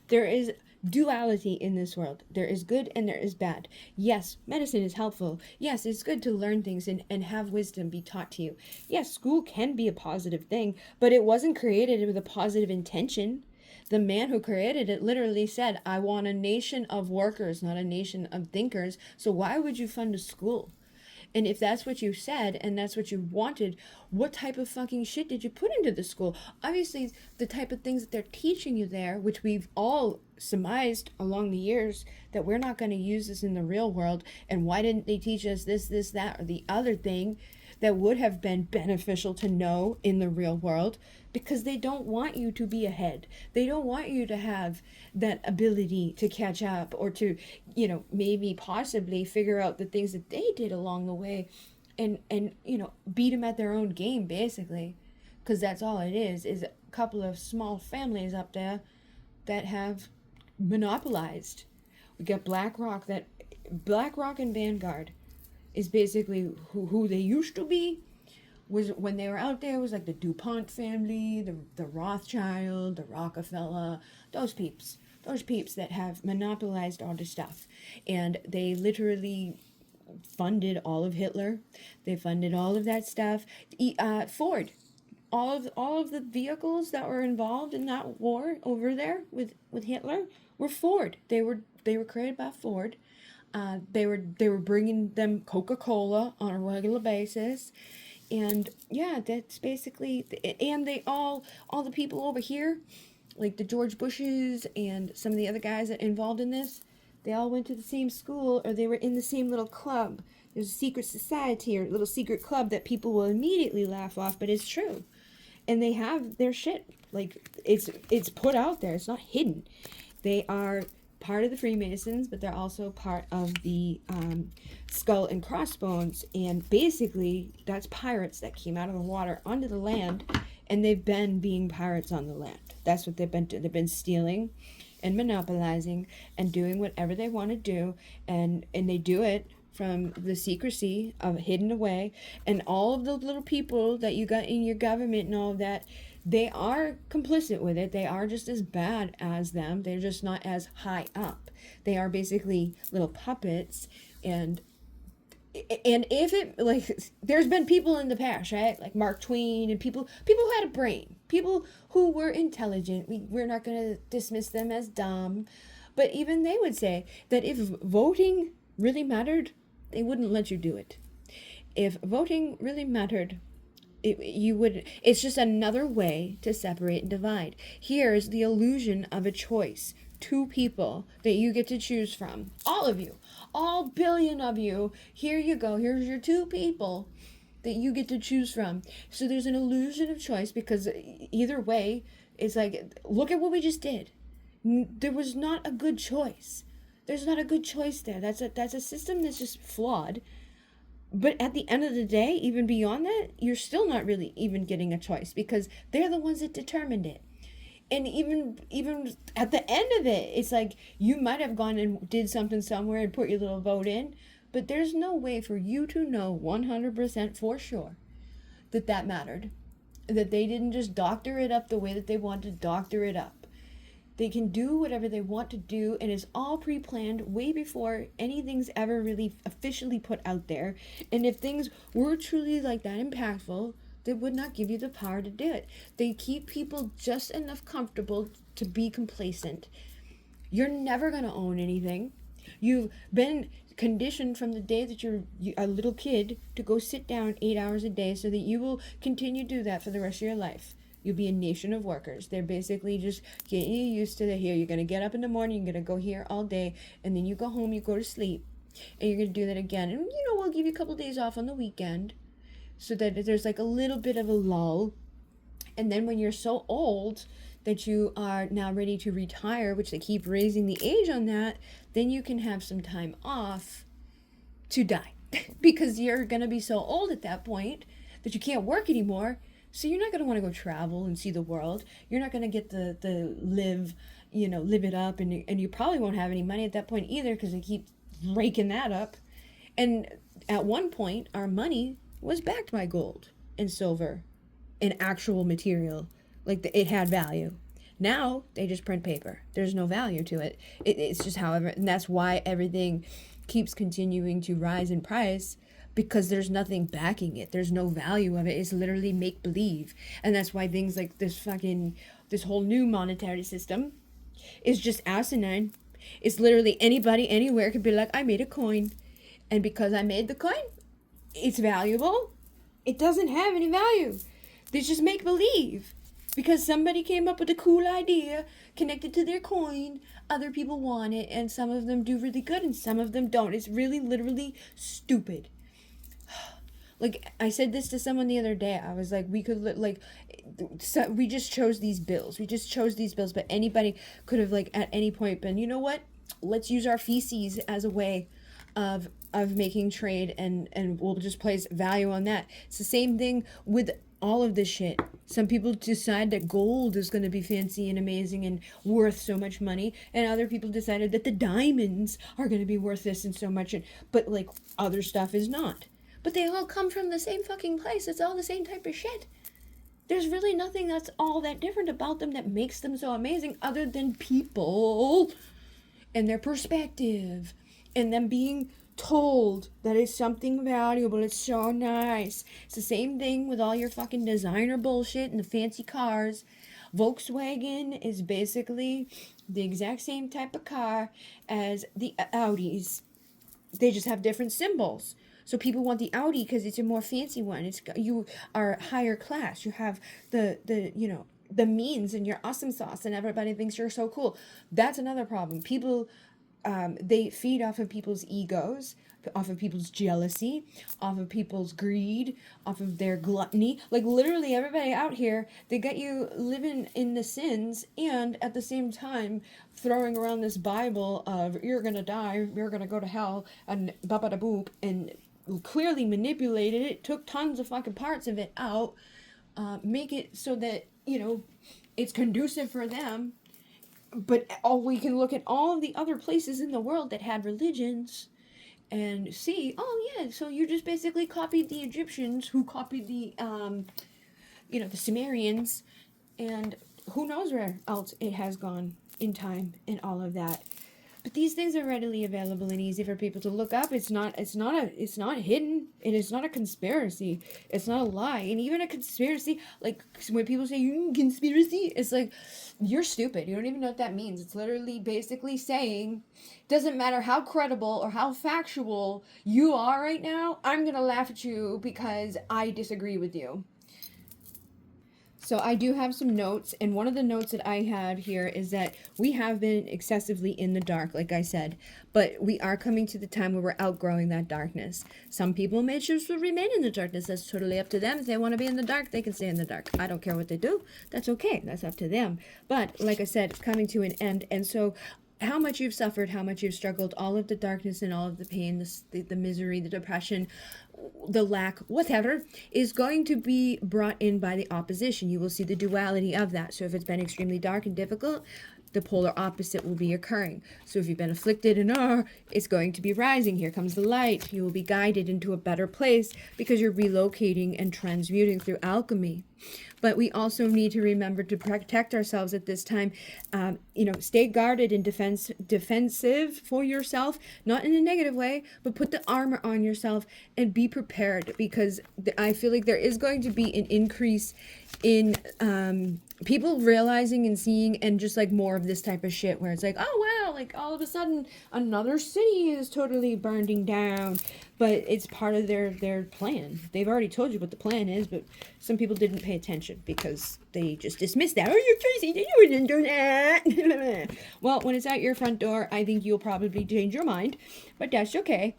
S1: There is duality in this world. There is good and there is bad. Yes, medicine is helpful. Yes, it's good to learn things and have wisdom be taught to you. Yes, school can be a positive thing, but it wasn't created with a positive intention. The man who created it literally said, I want a nation of workers, not a nation of thinkers. So why would you fund a school? And if that's what you said and that's what you wanted, what type of fucking shit did you put into the school? Obviously, the type of things that they're teaching you there, which we've all surmised along the years that we're not going to use this in the real world. And why didn't they teach us this, that, or the other thing that would have been beneficial to know in the real world? Because they don't want you to be ahead. They don't want you to have that ability to catch up, or to, maybe possibly figure out the things that they did along the way, and beat them at their own game, basically. Because that's all it is a couple of small families up there that have monopolized. We got BlackRock and Vanguard is basically who they used to be. Was when they were out there, was like the DuPont family, the Rothschild, the Rockefeller, those peeps that have monopolized all this stuff. And they literally funded all of Hitler. They funded all of that stuff. Ford, all of the vehicles that were involved in that war over there with Hitler were Ford. They were created by Ford. They were bringing them Coca-Cola on a regular basis. And yeah, that's basically, and they all the people over here, like the George Bushes and some of the other guys that involved in this, they all went to the same school, or they were in the same little club. There's a secret society or little secret club that people will immediately laugh off, but it's true. And they have their shit, like, it's put out there. It's not hidden. They are part of the Freemasons, but they're also part of the Skull and Crossbones, and basically that's pirates that came out of the water onto the land, and they've been being pirates on the land. That's what they've been doing. They've been stealing and monopolizing and doing whatever they want to do, and they do it from the secrecy of hidden away. And all of the little people that you got in your government and all of that, they are complicit with it. They are just as bad as them. They're just not as high up. They are basically little puppets. And if it, like, there's been people in the past, right? Like Mark Twain, and people who had a brain, people who were intelligent. We're not going to dismiss them as dumb. But even they would say that if voting really mattered, they wouldn't let you do it. If voting really mattered, it's just another way to separate and divide. Here's the illusion of a choice. 2 people that you get to choose from. All of you. All billion of you. Here you go. Here's your 2 people that you get to choose from. So there's an illusion of choice, because either way, it's like, look at what we just did. There was not a good choice. There's not a good choice there. That's a system that's just flawed. But at the end of the day, even beyond that, you're still not really even getting a choice, because they're the ones that determined it. And even at the end of it, it's like you might have gone and did something somewhere and put your little vote in, but there's no way for you to know 100% for sure that mattered. That they didn't just doctor it up the way that they wanted to doctor it up. They can do whatever they want to do, and it's all pre-planned way before anything's ever really officially put out there. And if things were truly like that impactful, they would not give you the power to do it. They keep people just enough comfortable to be complacent. You're never going to own anything. You've been conditioned from the day that you're a little kid to go sit down 8 hours a day so that you will continue to do that for the rest of your life. You'll be a nation of workers. They're basically just getting you used to the here. You're going to get up in the morning, you're going to go here all day, and then you go home, you go to sleep, and you're going to do that again. And, we'll give you a couple days off on the weekend so that there's like a little bit of a lull. And then when you're so old that you are now ready to retire, which they keep raising the age on that, then you can have some time off to die because you're going to be so old at that point that you can't work anymore. So you're not going to want to go travel and see the world. You're not going to get the live it up. And you probably won't have any money at that point either because they keep raking that up. And at one point, our money was backed by gold and silver and actual material. Like it had value. Now they just print paper. There's no value to it. It's just however, and that's why everything keeps continuing to rise in price. Because there's nothing backing it. There's no value of it. It's literally make-believe. And that's why things like this whole new monetary system is just asinine. It's literally anybody, anywhere could be like, I made a coin. And because I made the coin, it's valuable. It doesn't have any value. It's just make-believe. Because somebody came up with a cool idea connected to their coin. Other people want it. And some of them do really good and some of them don't. It's really, literally stupid. Like, I said this to someone the other day. I was like, we just chose these bills. But anybody could have, like, at any point been, you know what? Let's use our feces as a way of making trade, and we'll just place value on that. It's the same thing with all of this shit. Some people decide that gold is going to be fancy and amazing and worth so much money, and other people decided that the diamonds are going to be worth this and so much, but, like, other stuff is not. But they all come from the same fucking place. It's all the same type of shit. There's really nothing that's all that different about them that makes them so amazing other than people and their perspective and them being told that it's something valuable. It's so nice. It's the same thing with all your fucking designer bullshit and the fancy cars. Volkswagen is basically the exact same type of car as the Audis. They just have different symbols. So people want the Audi because it's a more fancy one. You are higher class. You have the means and your awesome sauce, and everybody thinks you're so cool. That's another problem. People, they feed off of people's egos, off of people's jealousy, off of people's greed, off of their gluttony. Like literally everybody out here, they got you living in the sins and at the same time throwing around this Bible of you're going to die, you're going to go to hell, and ba-ba-da-boop, and clearly manipulated it, took tons of fucking parts of it out, make it so that, it's conducive for them. But we can look at all of the other places in the world that had religions and see, oh yeah, so you just basically copied the Egyptians who copied the, the Sumerians, and who knows where else it has gone in time and all of that. But these things are readily available and easy for people to look up. It's not hidden, and it's not a conspiracy. It's not a lie. And even a conspiracy, like when people say conspiracy, it's like you're stupid. You don't even know what that means. It's literally basically saying, doesn't matter how credible or how factual you are right now, I'm gonna laugh at you because I disagree with you. So I do have some notes, and one of the notes that I have here is that we have been excessively in the dark, like I said, but we are coming to the time where we're outgrowing that darkness. Some people may choose to remain in the darkness. That's totally up to them. If they want to be in the dark, they can stay in the dark. I don't care what they do. That's okay. That's up to them. But like I said, coming to an end, and so how much you've suffered, how much you've struggled, all of the darkness and all of the pain, the misery, the depression, the lack, whatever, is going to be brought in by the opposition. You will see the duality of that. So if it's been extremely dark and difficult, the polar opposite will be occurring. So if you've been afflicted and it's going to be rising. Here comes the light. You will be guided into a better place because you're relocating and transmuting through alchemy. But we also need to remember to protect ourselves at this time. Stay guarded and defensive for yourself, not in a negative way, but put the armor on yourself and be prepared, because I feel like there is going to be an increase in people realizing and seeing, and just like more of this type of shit where it's like, oh wow, like all of a sudden another city is totally burning down. But it's part of their plan. They've already told you what the plan is, but some people didn't pay attention because they just dismissed that. Oh, you're crazy. You wouldn't do that. Well, when it's at your front door, I think you'll probably change your mind, but that's okay.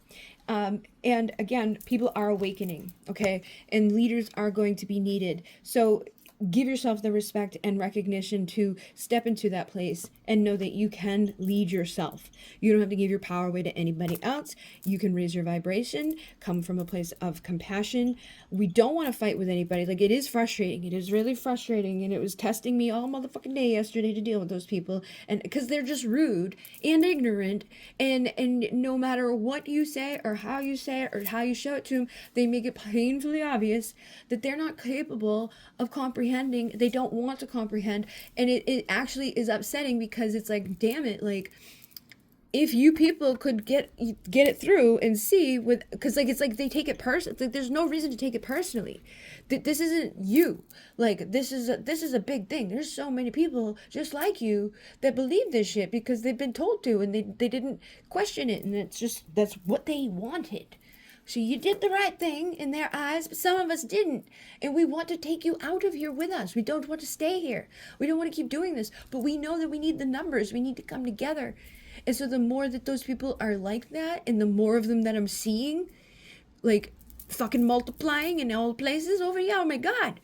S1: And again, people are awakening, okay? And leaders are going to be needed. So give yourself the respect and recognition to step into that place and know that you can lead yourself. You don't have to give your power away to anybody else. You can raise your vibration, come from a place of compassion. We don't want to fight with anybody. Like, it is frustrating. It is really frustrating. And it was testing me all motherfucking day yesterday to deal with those people. And because they're just rude and ignorant. And no matter what you say or how you say it or how you show it to them, they make it painfully obvious that they're not capable of comprehending. They don't want to comprehend. And it actually is upsetting, because it's like, damn it, like, if you people could get it through and see with, because like, it's like they take it personally. Like, there's no reason to take it personally. This isn't you. Like, this is a big thing. There's so many people just like you that believe this shit because they've been told to, and they didn't question it, and that's what they wanted. So you did the right thing in their eyes, but some of us didn't. And we want to take you out of here with us. We don't want to stay here. We don't want to keep doing this. But we know that we need the numbers. We need to come together. And so the more that those people are like that, and the more of them that I'm seeing, like, fucking multiplying in all places over here, oh my God.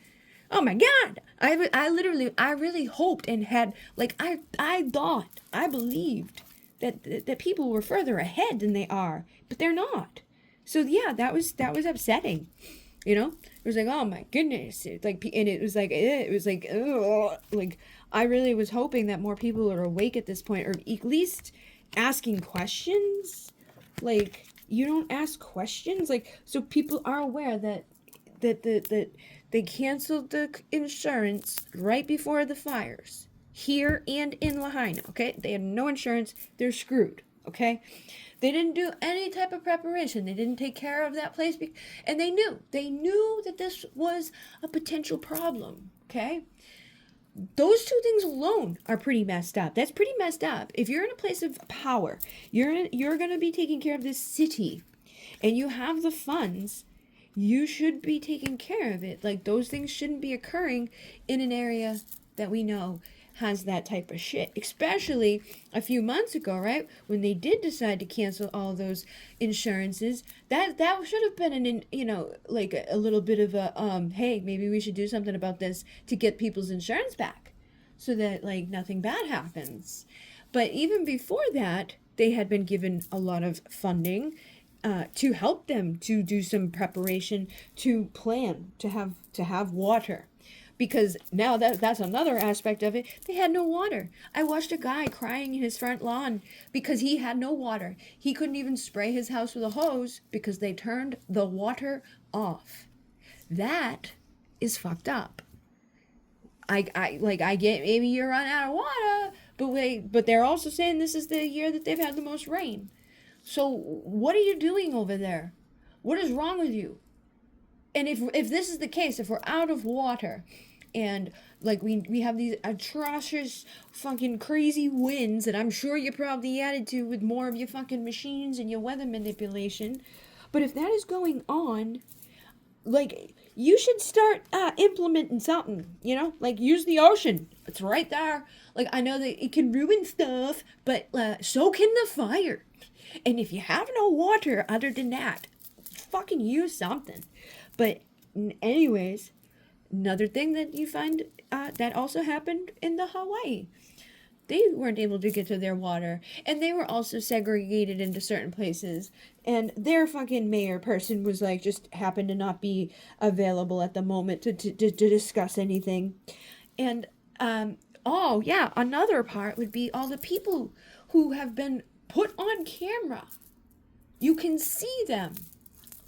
S1: Oh my God. I really hoped and had, like, I thought, I believed that people were further ahead than they are, but they're not. So yeah, that was upsetting, it was like, oh my goodness, it was like, ugh. Like, I really was hoping that more people are awake at this point, or at least asking questions. Like, you don't ask questions, like, so people are aware that they canceled the insurance right before the fires here and in Lahaina. Okay, they had no insurance. They're screwed. Okay. They didn't do any type of preparation. They didn't take care of that place. And they knew that this was a potential problem, okay? Those two things alone are pretty messed up. That's pretty messed up. If you're in a place of power, you're going to be taking care of this city, and you have the funds, you should be taking care of it. Like, those things shouldn't be occurring in an area that we know has that type of shit, especially a few months ago, right, when they did decide to cancel all those insurances. That should have been like a little bit of a hey, maybe we should do something about this to get people's insurance back, so that, like, nothing bad happens. But even before that, they had been given a lot of funding to help them to do some preparation, to plan, to have water. Because now that's another aspect of it. They had no water. I watched a guy crying in his front lawn because he had no water. He couldn't even spray his house with a hose because they turned the water off. That is fucked up. I get, maybe you run out of water, but they're also saying this is the year that they've had the most rain. So what are you doing over there? What is wrong with you? And if this is the case, if we're out of water, and like we have these atrocious fucking crazy winds that I'm sure you're probably added to with more of your fucking machines and your weather manipulation, but if that is going on, like, you should start implementing something, like, use the ocean. It's right there. Like, I know that it can ruin stuff, but so can the fire. And if you have no water other than that, fucking use something. But anyways, another thing that you find that also happened in the Hawaii. they weren't able to get to their water, and they were also segregated into certain places, and their fucking mayor person was like, just happened to not be available at the moment to discuss anything. And oh yeah, another part would be all the people who have been put on camera. You can see them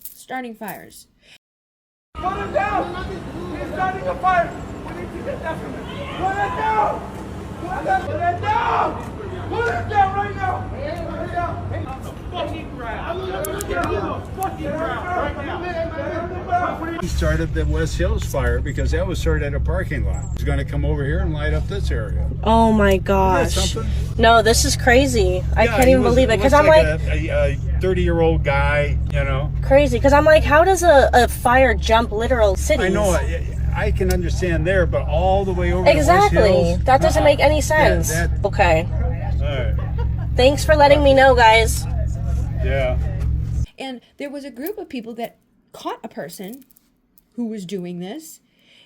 S1: starting fires.
S7: Put him down! He's starting a fire! We need to get that from him. Put it down! Put it down! Put it down right now! Put it down! Hey, on the fucking ground! On the fucking ground right now!
S8: He started the West Hills fire because that was started at a parking lot. He's going to come over here and light up this area.
S9: Oh my gosh.
S8: Isn't that something?
S9: No, this is crazy. I can't even believe it. Because I'm like
S8: a 30-year-old guy, you know.
S9: Crazy. Because I'm like, how does a fire jump literal cities?
S8: I know. I can understand there, but all the way over
S9: exactly.
S8: to West Hills,
S9: that doesn't make any sense. Okay.
S8: All right.
S9: Thanks for letting me know, guys.
S8: Yeah.
S1: And there was a group of people that caught a person who was doing this,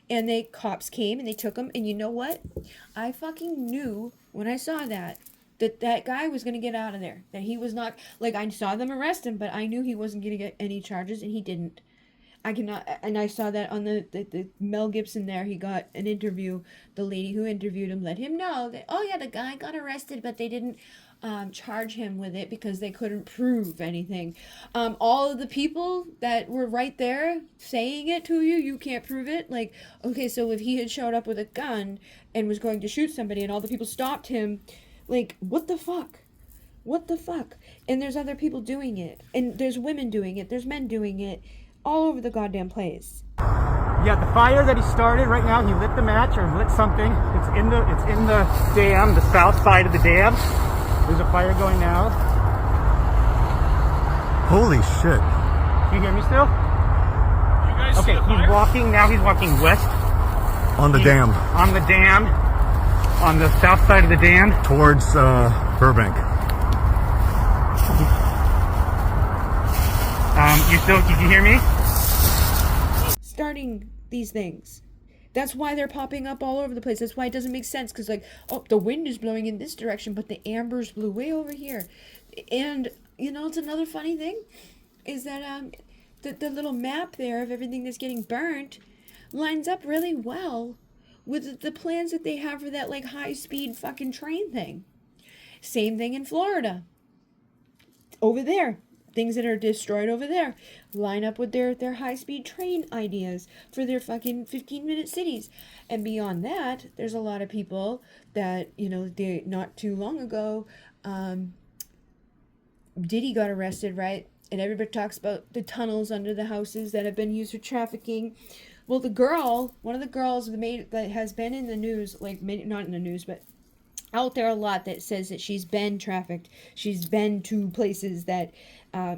S1: and cops came and they took him. And you know what? I fucking knew when I saw that guy was going to get out of there. That he was not, like, I saw them arrest him, but I knew he wasn't going to get any charges, and he didn't. I cannot, and I saw that on the Mel Gibson there, he got an interview. The lady who interviewed him let him know that, oh yeah, the guy got arrested, but they didn't charge him with it because they couldn't prove anything. All of the people that were right there saying it to you, you can't prove it. Like, okay, so if he had showed up with a gun and was going to shoot somebody and all the people stopped him, like, what the fuck? What the fuck? And there's other people doing it, and there's women doing it, there's men doing it, all over the goddamn place.
S10: Yeah, the fire that he started right now, he lit the match or lit something. It's in the dam, the south side of the dam. There's a fire going now.
S11: Holy shit.
S10: Can you hear me still?
S7: You guys
S10: okay, he's walking west.
S11: On the dam.
S10: On the dam. On the south side of the dam.
S11: Towards Burbank.
S10: Can you hear me?
S1: Starting these things. That's why they're popping up all over the place. That's why it doesn't make sense. Because, like, oh, the wind is blowing in this direction, but the ambers blew way over here. And, you know, it's another funny thing. Is that the little map there of everything that's getting burnt lines up really well with the plans that they have for that, like, high-speed fucking train thing. Same thing in Florida. Over there. Things that are destroyed over there line up with their high-speed train ideas for their fucking 15-minute cities. And beyond that, there's a lot of people that, you know, they not too long ago, Diddy got arrested, right? And everybody talks about the tunnels under the houses that have been used for trafficking. Well, one of the girls that has been in the news, like, not in the news, but out there a lot, that says that she's been trafficked. She's been to places that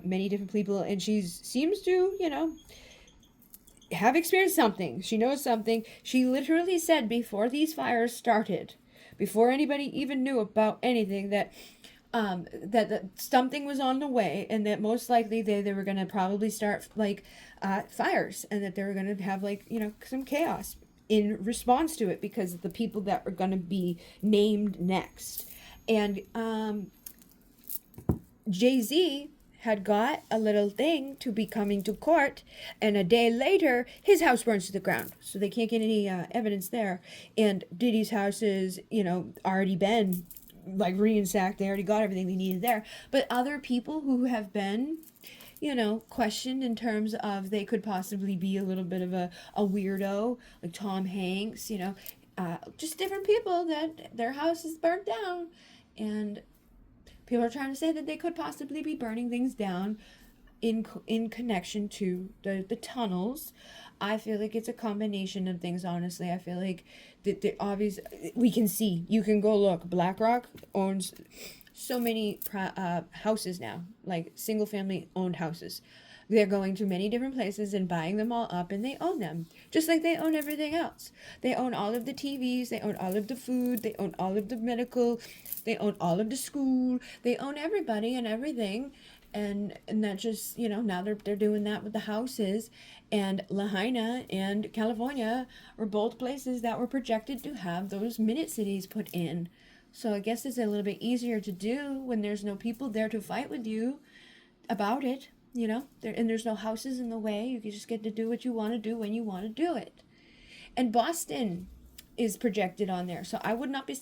S1: many different people, and she seems to, you know, have experienced something. She knows something. She literally said before these fires started, before anybody even knew about anything, that that something was on the way, and that most likely they were going to probably start, like, fires, and that they were going to have, like, you know, some chaos in response to it because of the people that were going to be named next. And Jay-Z had got a little thing to be coming to court, and a day later his house burns to the ground, so they can't get any evidence there. And Diddy's house is, you know, already been, like, ransacked. They already got everything they needed there. But other people who have been, you know, questioned in terms of they could possibly be a little bit of a weirdo, like Tom Hanks, you know, just different people that their house is burnt down, and people are trying to say that they could possibly be burning things down in connection to the tunnels. I feel like it's a combination of things, honestly. I feel like the obvious, we can see, you can go look, BlackRock owns so many houses now, like single family owned houses. They're going to many different places and buying them all up, and they own them, just like they own everything else. They own all of the TVs, they own all of the food, they own all of the medical, they own all of the school, they own everybody and everything. And that just, you know, now they're doing that with the houses. And Lahaina and California were both places that were projected to have those minute cities put in So I guess it's a little bit easier to do when there's no people there to fight with you about it, you know, and there's no houses in the way. You can just get to do what you want to do when you want to do it. And Boston is projected on there, so I would not be.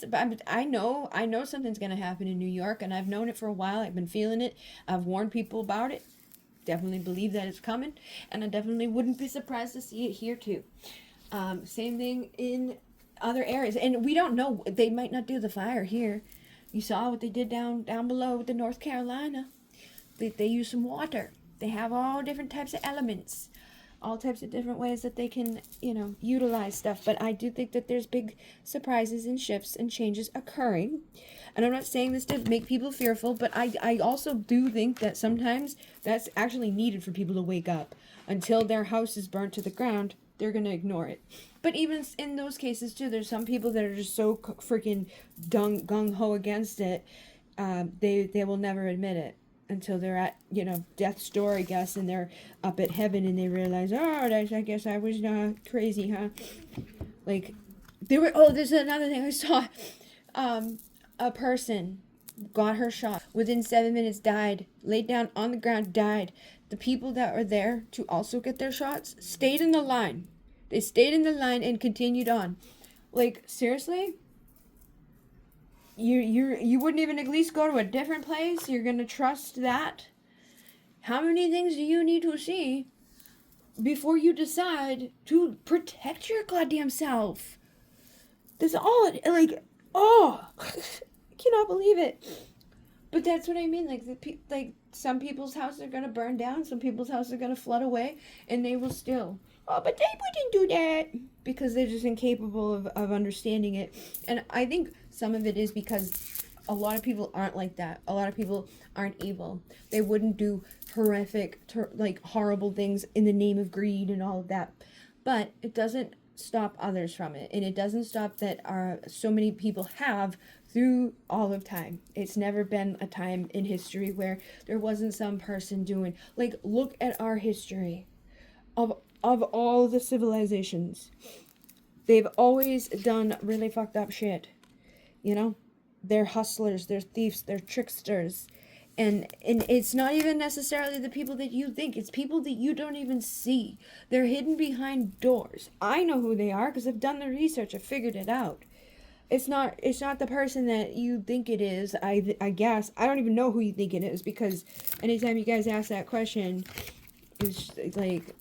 S1: I know something's going to happen in New York, and I've known it for a while. I've been feeling it. I've warned people about it. Definitely believe that it's coming, and I definitely wouldn't be surprised to see it here too. Same thing in other areas, and we don't know. They might not do the fire here. You saw what they did down below with the North Carolina. They use some water. They have all different types of elements, all types of different ways that they can, you know, utilize stuff. But I do think that there's big surprises and shifts and changes occurring. And I'm not saying this to make people fearful, but I also do think that sometimes that's actually needed for people to wake up. Until their house is burnt to the ground, they're going to ignore it. But even in those cases, too, there's some people that are just so freaking gung-ho against it, they will never admit it. Until they're at, you know, death's door, I guess, and they're up at heaven and they realize, I guess I was crazy, huh? Like, there's another thing I saw. A person got her shot. Within 7 minutes, died. Laid down on the ground, died. The people that were there to also get their shots stayed in the line. They stayed in the line and continued on. Like, seriously? You wouldn't even at least go to a different place? You're gonna trust that? How many things do you need to see before you decide to protect your goddamn self? That's all it, like, I cannot believe it. But that's what I mean. Like some people's houses are gonna burn down, some people's houses are gonna flood away, and they will still, but they wouldn't do that, because they're just incapable of understanding it. And I think some of it is because a lot of people aren't like that. A lot of people aren't evil. They wouldn't do horrific, horrible things in the name of greed and all of that. But it doesn't stop others from it, and it doesn't stop that so many people have through all of time. It's never been a time in history where there wasn't some person doing, like, look at our history of all the civilizations. They've always done really fucked up shit, you know. They're hustlers, they're thieves, they're tricksters. And it's not even necessarily the people that you think. It's people that you don't even see. They're hidden behind doors. I know who they are because I've done the research. I've figured it out. It's not the person that you think it is. I guess. I don't even know who you think it is, because anytime you guys ask that question, it's like,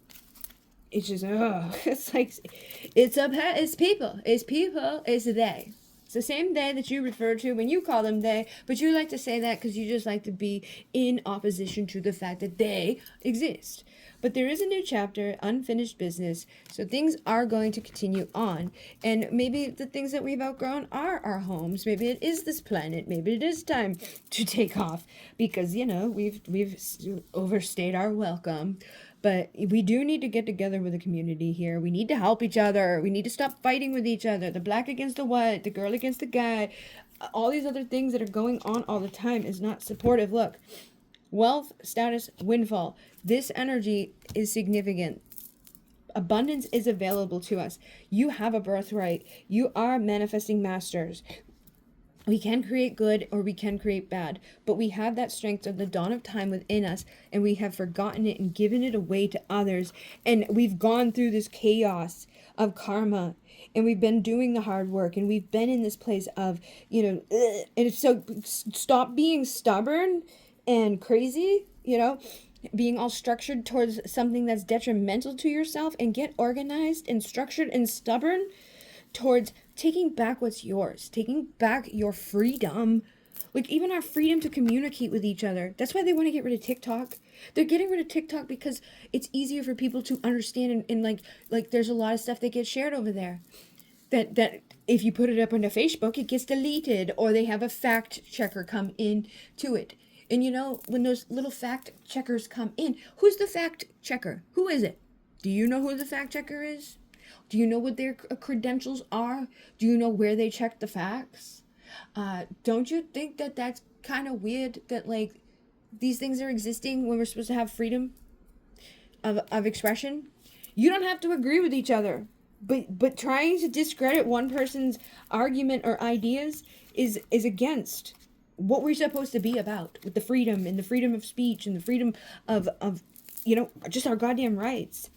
S1: it's just, it's like, it's people. It's people. It's they. It's the same they that you refer to when you call them they, but you like to say that because you just like to be in opposition to the fact that they exist. But there is a new chapter, unfinished business, so things are going to continue on. And maybe the things that we've outgrown are our homes. Maybe it is this planet. Maybe it is time to take off, because, you know, we've overstayed our welcome. But we do need to get together with the community here. We need to help each other. We need to stop fighting with each other. The black against the white, the girl against the guy. All these other things that are going on all the time is not supportive. Look, wealth, status, windfall. This energy is significant. Abundance is available to us. You have a birthright. You are manifesting masters. We can create good or we can create bad, but we have that strength of the dawn of time within us, and we have forgotten it and given it away to others. And we've gone through this chaos of karma, and we've been doing the hard work, and we've been in this place of, you know, and so stop being stubborn and crazy, you know, being all structured towards something that's detrimental to yourself, and get organized and structured and stubborn towards taking back what's yours, taking back your freedom, like even our freedom to communicate with each other. That's why they want to get rid of TikTok. They're getting rid of TikTok because it's easier for people to understand, and like there's a lot of stuff that gets shared over there that if you put it up onto Facebook, it gets deleted, or they have a fact checker come in to it. And you know, when those little fact checkers come in, who's the fact checker? Who is it? Do you know who the fact checker is? Do you know what their credentials are? Do you know where they check the facts? Don't you think that that's kind of weird that, like, these things are existing when we're supposed to have freedom of expression? You don't have to agree with each other. But trying to discredit one person's argument or ideas is against what we're supposed to be about, with the freedom and the freedom of speech and the freedom of just our goddamn rights.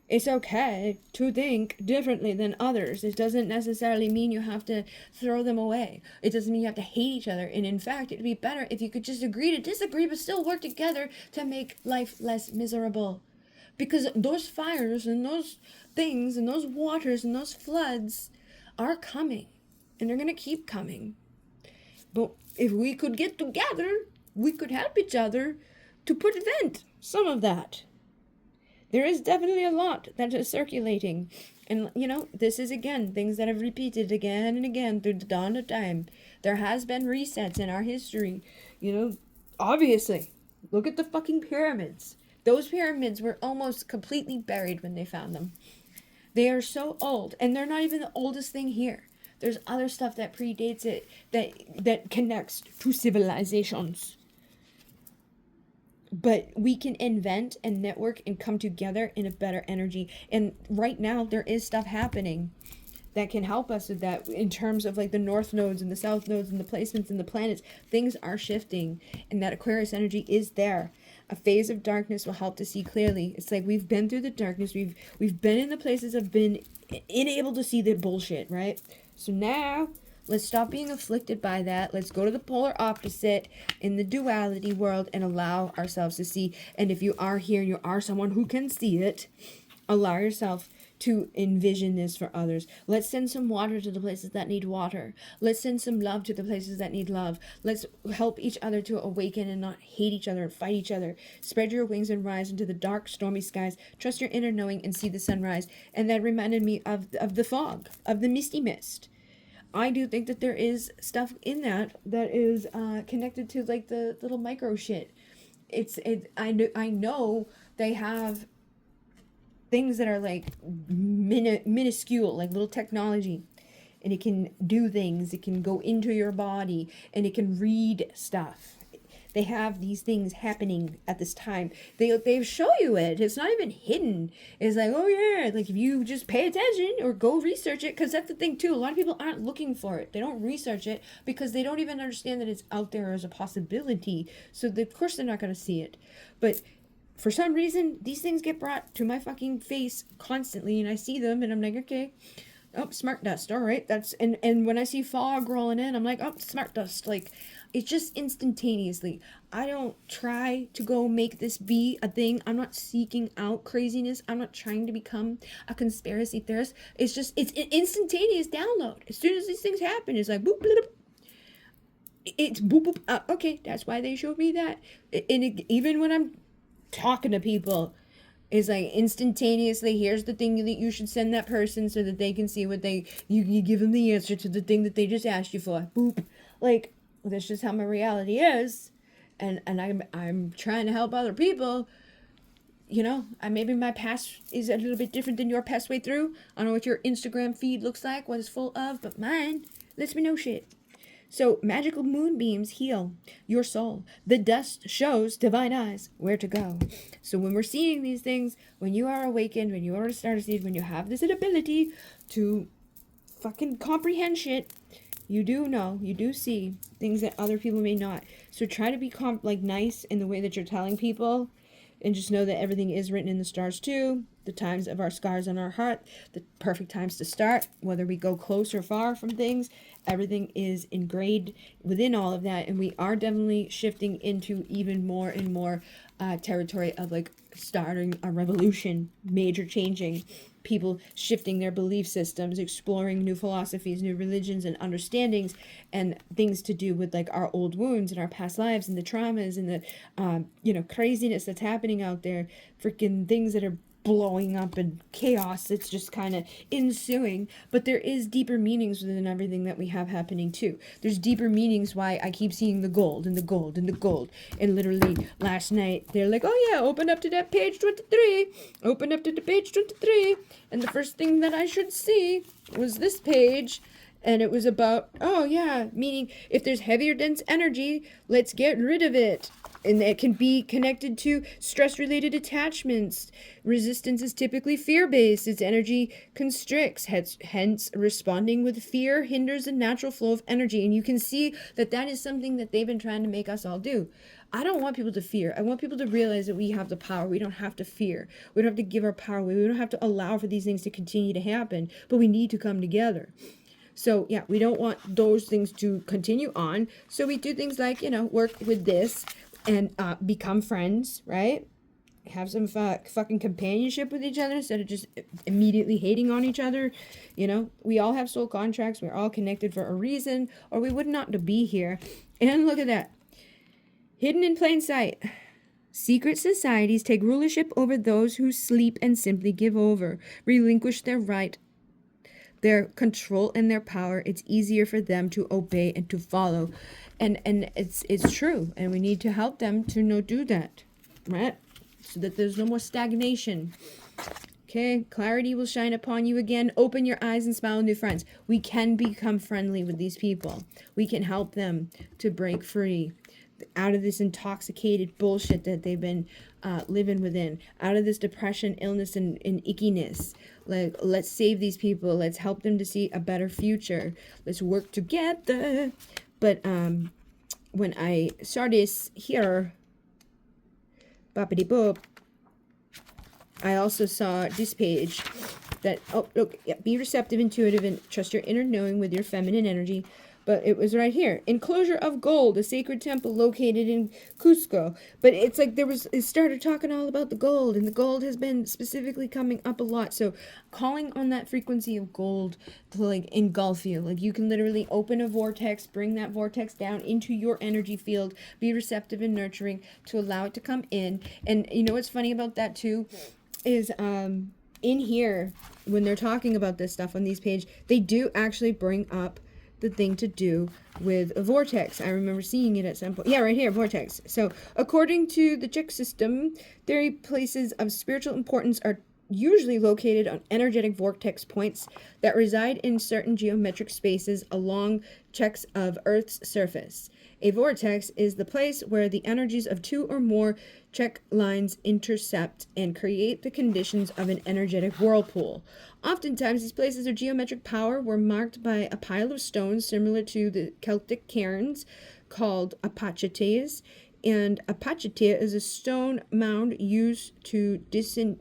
S1: It's okay to think differently than others. It doesn't necessarily mean you have to throw them away. It doesn't mean you have to hate each other. And in fact, it'd be better if you could just agree to disagree but still work together to make life less miserable. Because those fires and those things and those waters and those floods are coming. And they're going to keep coming. But if we could get together, we could help each other to prevent some of that. There is definitely a lot that is circulating. And, this is, again, things that have repeated again and again through the dawn of time. There has been resets in our history. Obviously. Look at the fucking pyramids. Those pyramids were almost completely buried when they found them. They are so old. And they're not even the oldest thing here. There's other stuff that predates it that connects to civilizations. But we can invent and network and come together in a better energy. And right now, there is stuff happening that can help us with that in terms of like the north nodes and the south nodes and the placements and the planets. Things are shifting, and that Aquarius energy is there. A phase of darkness will help to see clearly. It's like we've been through the darkness. We've been in the places of been unable to see the bullshit, right? So now, let's stop being afflicted by that. Let's go to the polar opposite in the duality world and allow ourselves to see. And if you are here and you are someone who can see it, allow yourself to envision this for others. Let's send some water to the places that need water. Let's send some love to the places that need love. Let's help each other to awaken and not hate each other and fight each other. Spread your wings and rise into the dark, stormy skies. Trust your inner knowing and see the sunrise. And that reminded me of the fog, of the misty mist. I do think that there is stuff in that is connected to like the little micro shit. I know they have things that are like minuscule, like little technology, and it can do things. It can go into your body and it can read stuff. They have these things happening at this time. They show you it. It's not even hidden. It's like, oh yeah, like if you just pay attention or go research it, because that's the thing too. A lot of people aren't looking for it. They don't research it because they don't even understand that it's out there as a possibility. So of course they're not going to see it. But for some reason, these things get brought to my fucking face constantly, and I see them, and I'm like, okay. Oh, smart dust. All right, that's and when I see fog rolling in, I'm like, oh, smart dust. Like, it's just instantaneously. I don't try to go make this be a thing. I'm not seeking out craziness. I'm not trying to become a conspiracy theorist. It's just it's an instantaneous download. As soon as these things happen, it's like boop, boop, boop. It's boop boop. Okay, that's why they showed me that. And even when I'm talking to people, is like instantaneously, here's the thing that you should send that person so that they can see what you give them the answer to the thing that they just asked you for. Boop. Like, that's just how my reality is. And I'm trying to help other people. Maybe my past is a little bit different than your past way through. I don't know what your Instagram feed looks like, what it's full of, but mine lets me know shit. So, magical moonbeams heal your soul. The dust shows divine eyes where to go. So when we're seeing these things, when you are awakened, when you are a star seed, when you have this ability to fucking comprehend shit, you do know, you do see things that other people may not. So try to be nice in the way that you're telling people, and just know that everything is written in the stars too. The times of our scars on our heart, the perfect times to start, whether we go close or far from things, everything is engraved within all of that. And we are definitely shifting into even more and more territory of like starting a revolution, major changing, people shifting their belief systems, exploring new philosophies, new religions and understandings, and things to do with like our old wounds and our past lives and the traumas and the craziness that's happening out there, freaking things that are blowing up and chaos that's just kind of ensuing. But there is deeper meanings within everything that we have happening too. There's deeper meanings why I keep seeing the gold and the gold and the gold. And literally last night they're like, oh yeah, open up to that page 23, open up to the page 23, and the first thing that I should see was this page. And it was about, oh yeah, meaning if there's heavier dense energy, let's get rid of it. And it can be connected to stress-related attachments. Resistance is typically fear-based. Its energy constricts. Hence, responding with fear hinders the natural flow of energy. And you can see that that is something that they've been trying to make us all do. I don't want people to fear. I want people to realize that we have the power. We don't have to fear. We don't have to give our power away. We don't have to allow for these things to continue to happen. But we need to come together. So, yeah, we don't want those things to continue on. So we do things like, work with this and become friends, right? Have some fucking companionship with each other instead of just immediately hating on each other. We all have soul contracts. We're all connected for a reason, or we would not be here. And look at that. Hidden in plain sight. Secret societies take rulership over those who sleep and simply give over, relinquish their right, their control and their power. It's easier for them to obey and to follow. And it's true. And we need to help them to do that. Right? So that there's no more stagnation. Okay? Clarity will shine upon you again. Open your eyes and smile, new friends. We can become friendly with these people. We can help them to break free out of this intoxicated bullshit that they've been living within, out of this depression, illness, and ickiness. Like, let's save these people. Let's help them to see a better future. Let's work together. But when I saw this here, boppity boop, I also saw this page that, oh, look, yeah, be receptive, intuitive, and trust your inner knowing with your feminine energy. But it was right here. Enclosure of Gold, a sacred temple located in Cusco. But it's like it started talking all about the gold, and the gold has been specifically coming up a lot. So calling on that frequency of gold to engulf you. Like you can literally open a vortex, bring that vortex down into your energy field, be receptive and nurturing to allow it to come in. And you know what's funny about that too? Is in here, when they're talking about this stuff on these pages, they do actually bring up the thing to do with a vortex. I remember seeing it at some point. Yeah, right here, vortex. So, according to the Czech system, theory, places of spiritual importance are usually located on energetic vortex points that reside in certain geometric spaces along checks of Earth's surface. A vortex is the place where the energies of two or more check lines intercept and create the conditions of an energetic whirlpool. Oftentimes, these places of geometric power were marked by a pile of stones similar to the Celtic cairns called apachetes. And apachete is a stone mound used to designate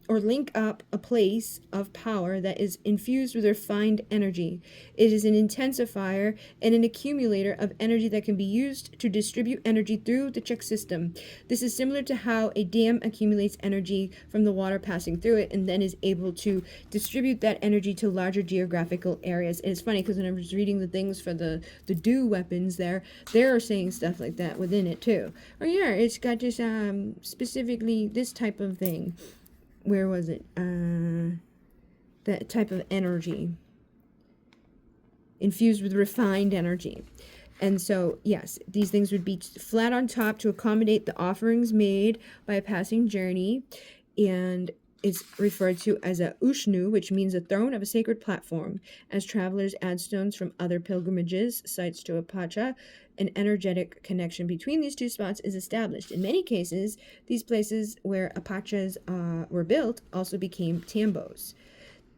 S1: or link up a place of power that is infused with refined energy. It is an intensifier and an accumulator of energy that can be used to distribute energy through the Czech system. This is similar to how a dam accumulates energy from the water passing through it and then is able to distribute that energy to larger geographical areas. And it's funny because when I was reading the things for the do weapons they're saying stuff like that within it too. Oh yeah, it's got this specifically this type of thing. Where was it? That type of energy. Infused with refined energy. And so, yes, these things would be flat on top to accommodate the offerings made by a passing journey. And it's referred to as a ushnu, which means a throne of a sacred platform. As travelers add stones from other pilgrimages, sites to Apacha, an energetic connection between these two spots is established. In many cases, these places where Apachas were built also became tambos.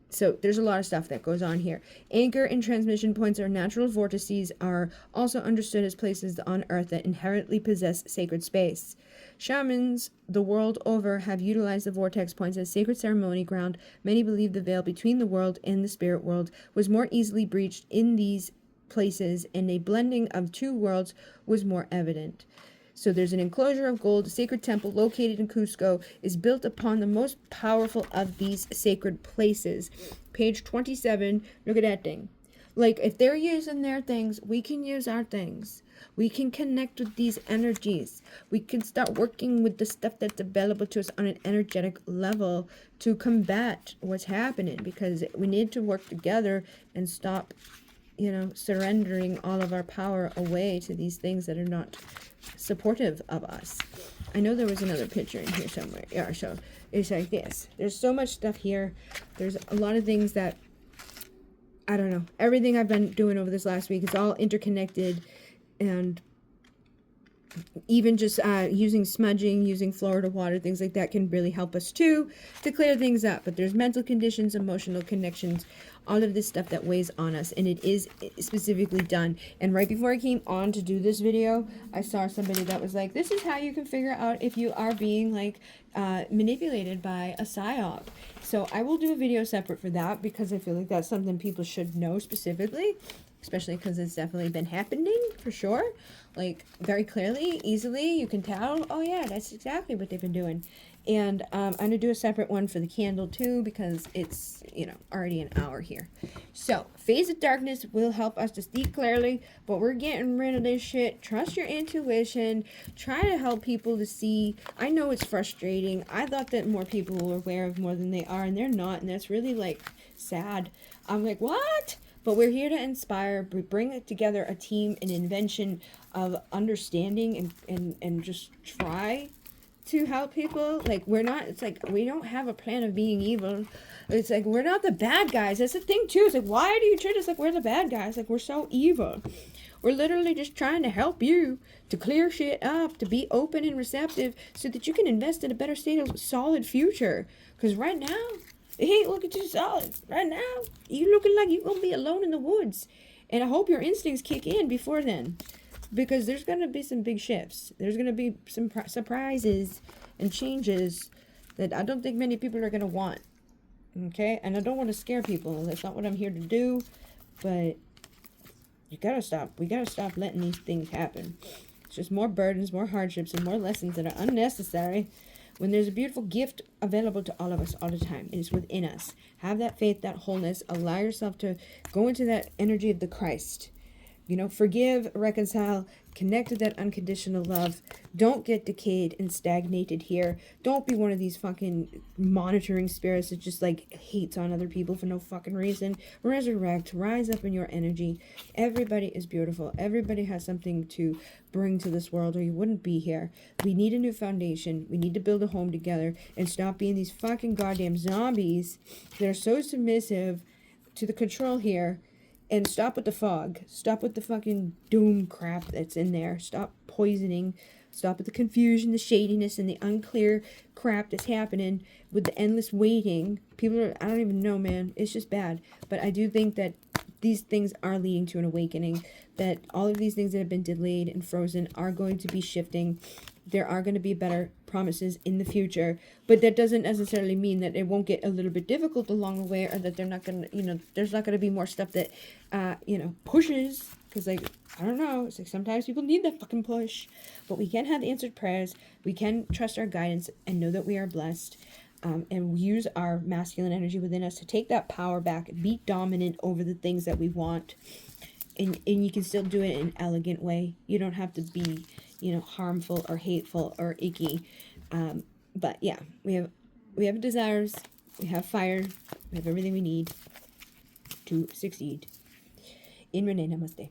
S1: So there's a lot of stuff that goes on here. Anchor and transmission points or natural vortices are also understood as places on Earth that inherently possess sacred space. Shamans the world over have utilized the vortex points as sacred ceremony ground. Many believe the veil between the world and the spirit world was more easily breached in these places, and a blending of two worlds was more evident. So there's an enclosure of gold. A sacred temple located in Cusco is built upon the most powerful of these sacred places. Page 27, look at that thing. Like, if they're using their things, we can use our things. We can connect with these energies. We can start working with the stuff that's available to us on an energetic level to combat what's happening, because we need to work together and stop surrendering all of our power away to these things that are not supportive of us. I know there was another picture in here somewhere. Yeah, so it's like this. There's so much stuff here. There's a lot of things that I don't know. Everything I've been doing over this last week is all interconnected, and even just using smudging, using Florida water, things like that can really help us too to clear things up. But there's mental conditions, emotional connections, all of this stuff that weighs on us, and it is specifically done. And right before I came on to do this video, I saw somebody that was like, this is how you can figure out if you are being like manipulated by a psyop. So I will do a video separate for that, because I feel like that's something people should know specifically, especially because it's definitely been happening for sure. Like very clearly, easily, you can tell, oh yeah, that's exactly what they've been doing. And I'm going to do a separate one for the candle too, because it's, you know, already an hour here. So, phase of darkness will help us to see clearly, but we're getting rid of this shit. Trust your intuition. Try to help people to see. I know it's frustrating. I thought that more people were aware of more than they are, and they're not, and that's really, like, sad. I'm like, what? But we're here to inspire. We bring together a team, an invention of understanding and just try to help people. Like, we're not, it's like, we don't have a plan of being evil. It's like, we're not the bad guys. That's the thing too. It's like, why do you treat us like we're the bad guys? Like, we're so evil. We're literally just trying to help you to clear shit up, to be open and receptive so that you can invest in a better state of solid future. Because right now, it ain't looking too solid. Right now, you looking like you're going to be alone in the woods. And I hope your instincts kick in before then, because there's going to be some big shifts. There's going to be some surprises and changes that I don't think many people are going to want. Okay? And I don't want to scare people. That's not what I'm here to do. But you got to stop. We got to stop letting these things happen. It's just more burdens, more hardships, and more lessons that are unnecessary, when there's a beautiful gift available to all of us all the time. It is within us. Have that faith, that wholeness. Allow yourself to go into that energy of the Christ. You know, forgive, reconcile, connect to that unconditional love. Don't get decayed and stagnated here. Don't be one of these fucking monitoring spirits that just like hates on other people for no fucking reason. Resurrect, rise up in your energy. Everybody is beautiful. Everybody has something to bring to this world, or you wouldn't be here. We need a new foundation. We need to build a home together and stop being these fucking goddamn zombies that are so submissive to the control here. And stop with the fog. Stop with the fucking doom crap that's in there. Stop poisoning. Stop with the confusion, the shadiness, and the unclear crap that's happening with the endless waiting. People are, I don't even know, man. It's just bad. But I do think that these things are leading to an awakening. That all of these things that have been delayed and frozen are going to be shifting. There are going to be better promises in the future, but that doesn't necessarily mean that it won't get a little bit difficult along the way, or that they're not going to, you know, there's not going to be more stuff that, you know, pushes, because, like, I don't know, it's like sometimes people need that fucking push, but we can have answered prayers, we can trust our guidance, and know that we are blessed, and use our masculine energy within us to take that power back, be dominant over the things that we want, and you can still do it in an elegant way. You don't have to be, you know, harmful or hateful or icky. But yeah, we have desires, we have fire, we have everything we need to succeed. In Renee, namaste.